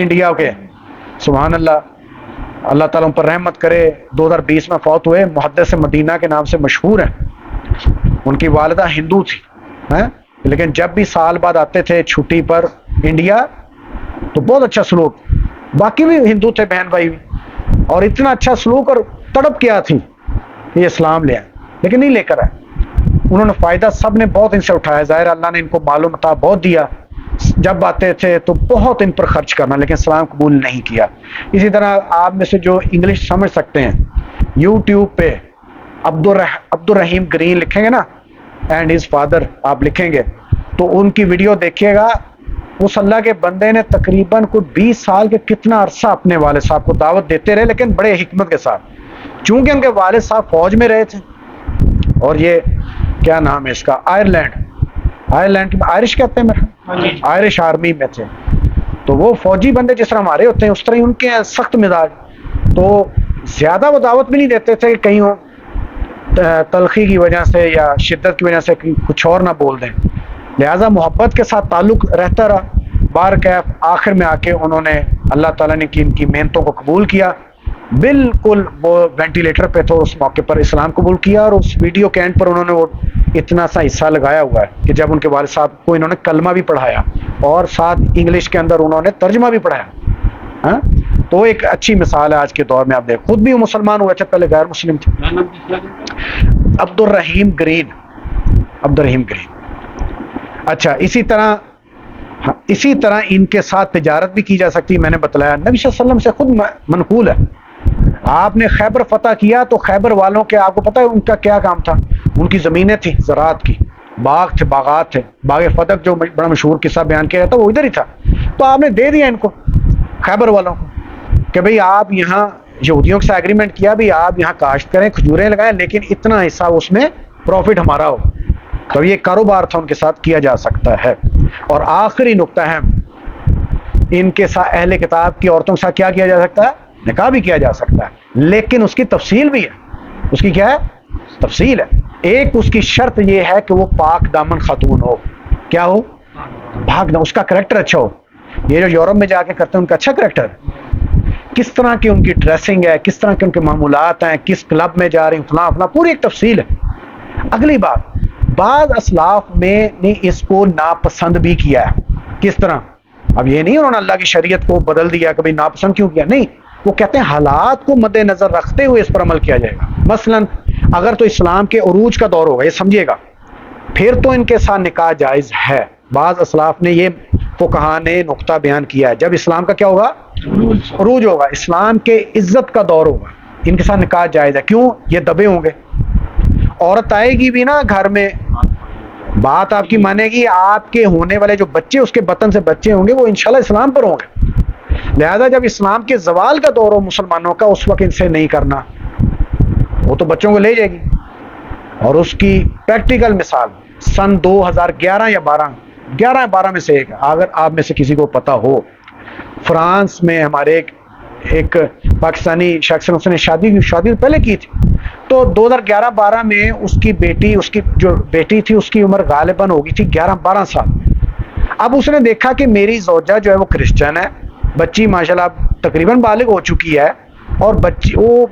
انڈیا کے، سبحان اللہ، اللہ تعالیٰ ان پر رحمت کرے، 2020 میں فوت ہوئے، محدث مدینہ کے نام سے مشہور ہیں. ان کی والدہ ہندو تھی لیکن جب بھی سال بعد آتے تھے چھٹی پر انڈیا تو بہت اچھا سلوک، باقی بھی ہندو تھے بہن بھائی بھی، اور اتنا اچھا سلوک، اور تڑپ کیا تھی یہ اسلام لے آئے لیکن نہیں لے کر آئے. انہوں نے فائدہ سب نے بہت ان سے اٹھایا، ظاہر اللہ نے ان کو مال و متاع بہت دیا، جب آتے تھے تو بہت ان پر خرچ کرنا، لیکن اسلام قبول نہیں کیا. اسی طرح آپ میں سے جو انگلش سمجھ سکتے ہیں، یوٹیوب پہ عبد الرحیم گرین لکھیں گے نا، اینڈ ہز فادر آپ لکھیں گے تو ان کی ویڈیو دیکھیے گا. اس اللہ کے بندے نے تقریباً کوئی 20 سال کے کتنا عرصہ اپنے والد صاحب کو دعوت دیتے رہے، لیکن بڑے حکمت کے ساتھ. چونکہ ان کے والد صاحب فوج میں رہے تھے، اور یہ کیا نام ہے اس کا، آئرلینڈ میں آئرش کہتے ہیں میرے، آئرش آرمی میں تھے. تو وہ فوجی بندے جس طرح ہمارے ہوتے ہیں اس طرح ہی ان کے سخت مزاج، تو زیادہ وہ دعوت بھی نہیں دیتے تھے کہ کہیں وہ تلخی کی وجہ سے یا شدت کی وجہ سے کچھ اور نہ بول دیں. لہٰذا محبت کے ساتھ تعلق رہتا رہا. بارکیف آخر میں آ کے انہوں نے اللہ تعالیٰ نے ان کی محنتوں کو قبول کیا. بالکل وہ وینٹیلیٹر پہ تھے اس موقع پر، اسلام قبول کیا. اور اس ویڈیو کے اینڈ پر انہوں نے وہ اتنا سا حصہ لگایا ہوا ہے کہ جب ان کے والد صاحب کو انہوں نے کلمہ بھی پڑھایا اور ساتھ انگلش کے اندر انہوں نے ترجمہ بھی پڑھایا. تو ایک اچھی مثال ہے آج کے دور میں. آپ دیکھ، خود بھی وہ مسلمان ہوئے تھے، پہلے غیر مسلم تھے. عبد الرحیم گرین. اچھا، اسی طرح ان کے ساتھ تجارت بھی کی جا سکتی. میں نے بتلایا نبی صلی اللہ علیہ وسلم سے خود منقول ہے. آپ نے خیبر فتح کیا تو خیبر والوں کے، آپ کو پتہ ہے ان کا کیا کام تھا؟ ان کی زمینیں تھیں زراعت کی، باغ تھے، باغات تھے. باغ فتح جو بڑا مشہور قصہ بیان کیا جاتا ہے وہ ادھر ہی تھا. تو آپ نے دے دیا ان کو، خیبر والوں کو، کہ بھئی آپ یہاں یہودیوں کے ساتھ ایگریمنٹ کیا، بھی آپ یہاں کاشت کریں، کھجوریں لگائیں، لیکن اتنا حصہ اس میں پروفٹ ہمارا ہو. تو یہ کاروبار تھا ان کے ساتھ کیا جا سکتا ہے. اور آخری نقطہ ہے، ان کے ساتھ اہل کتاب کی عورتوں کے ساتھ کیا کیا جا سکتا ہے؟ نکاح بھی کیا جا سکتا ہے، لیکن اس کی تفصیل بھی ہے. اس کی کیا ہے؟ تفصیل ہے. ایک اس کی شرط یہ ہے کہ وہ پاک دامن خاتون ہو. کیا ہو؟ پاک، اس کا کریکٹر اچھا ہو. یہ جو یورپ میں جا کے کرتے ہیں ان کا اچھا کریکٹر ہے، کس طرح کی ان کی ڈریسنگ ہے، کس طرح کے ان کے معمولات ہیں، کس کلب میں جا رہی ہیں، فلاں فلاں، پوری ایک تفصیل ہے. اگلی بات، بعض اسلاف میں نے اس کو ناپسند بھی کیا ہے. کس طرح؟ اب یہ نہیں انہوں نے اللہ کی شریعت کو بدل دیا، کبھی ناپسند کیوں کیا، نہیں، وہ کہتے ہیں حالات کو مد نظر رکھتے ہوئے اس پر عمل کیا جائے گا. مثلا اگر تو اسلام کے عروج کا دور ہوگا، یہ سمجھیے گا، پھر تو ان کے ساتھ نکاح جائز ہے. بعض اسلاف نے یہ فقہا نے نقطہ بیان کیا ہے، جب اسلام کا کیا ہوگا؟ عروج ہوگا، اسلام کے عزت کا دور ہوگا، ان کے ساتھ نکاح جائز ہے. کیوں؟ یہ دبے ہوں گے. عورت آئے گی بھی نا گھر میں، بات آپ کی مانے گی، آپ کے ہونے والے جو بچے اس کے بطن سے بچے ہوں گے وہ انشاءاللہ اسلام پر ہوں گے. لہذا جب اسلام کے زوال کا دور ہو مسلمانوں کا، اس وقت ان سے نہیں کرنا، وہ تو بچوں کو لے جائے گی. اور اس کی پریکٹیکل مثال سن 2011 یا 12 میں سے ایک، اگر آپ میں سے کسی کو پتا ہو، فرانس میں ہمارے ایک پاکستانی شخص نے، اس نے شادی پہلے کی تھی، تو 2011-12 میں اس کی جو بیٹی تھی اس کی عمر غالباً ہو گئی تھی 11-12 سال. اب اس نے دیکھا کہ میری زوجہ جو ہے وہ کرسچن ہے، بچی ماشاءاللہ تقریباً بالغ ہو چکی ہے، اور وہ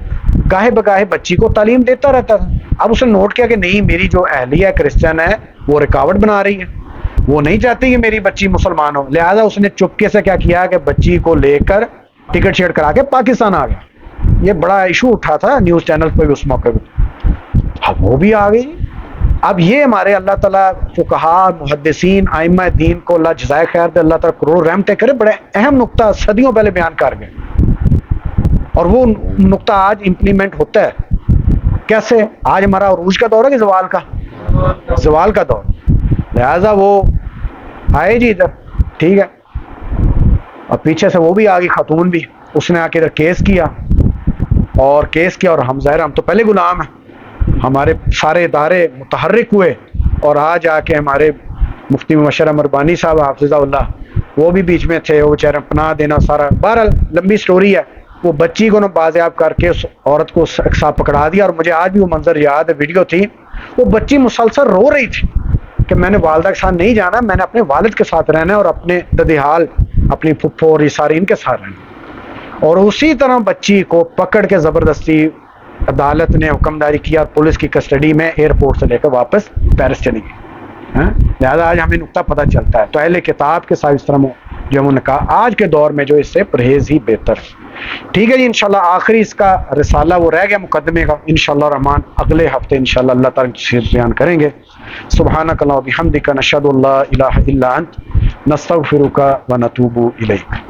گاہے بگاہے بچی کو تعلیم دیتا رہتا تھا. اب اس نے نوٹ کیا کہ نہیں، میری جو اہلیہ کرسچن ہے وہ رکاوٹ بنا رہی ہے، وہ نہیں چاہتی کہ میری بچی مسلمان ہو. لہذا اس نے چپکے سے کیا کیا کہ بچی کو لے کر ٹکٹ شیٹ کرا کے پاکستان آ گیا. یہ بڑا ایشو اٹھا تھا نیوز چینل پہ بھی اس موقع پہ. اب وہ بھی آ گئی. اب یہ ہمارے اللہ تعالیٰ فقہا، محدثین، ائمہ دین کو اللہ جزائے خیر دے، اللہ تعالیٰ کروڑ رحمتیں کرے، بڑے اہم نقطہ صدیوں پہلے بیان کر گئے، اور وہ نقطہ آج امپلیمنٹ ہوتا ہے. کیسے؟ آج ہمارا عروج کا دور ہے کہ زوال کا دور. لہذا وہ آئے جی ادھر، ٹھیک ہے، اور پیچھے سے وہ بھی آ گئی خاتون بھی، اس نے آ کے ادھر کیس کیا اور ہم ظاہر ہم تو پہلے غلام ہیں، ہمارے سارے ادارے متحرک ہوئے، اور آج آ کے ہمارے مفتی مبشر احمد ربانی صاحب حافظہ اللہ وہ بھی بیچ میں تھے، وہ بیچارے پناہ دینا سارا، بہرحال لمبی سٹوری ہے۔ وہ بچی کو بازیاب کر کے اس عورت کو ایک ساتھ پکڑا دیا، اور مجھے آج بھی وہ منظر یاد ہے، ویڈیو تھی، وہ بچی مسلسل رو رہی تھی کہ میں نے والدہ کے ساتھ نہیں جانا، میں نے اپنے والد کے ساتھ رہنا ہے اور اپنے ددیحال اپنی پھپھو اور یہ سارے ان کے ساتھ رہنا ہے۔ اور اسی طرح بچی کو پکڑ کے زبردستی عدالت نے حکم جاری کیا، پولیس کی کسٹڈی میں ایئرپورٹ سے لے کر واپس پیرس چلی گئی۔ لہٰذا آج ہمیں نقطہ پتہ چلتا ہے، تو اہل کتاب کے ساتھ اس طرح جو انہوں نے کہا آج کے دور میں جو اس سے پرہیز ہی بہتر۔ ٹھیک ہے جی، انشاءاللہ آخری اس کا رسالہ وہ رہ گیا مقدمے کا، انشاءاللہ الرحمن اگلے ہفتے انشاءاللہ اللہ تعالیٰ کی تفصیل بیان کریں گے۔ سبحانک اللہم و بحمدک، نشہد ان لا الہ الا انت، نستغفرک و نتوب الیک۔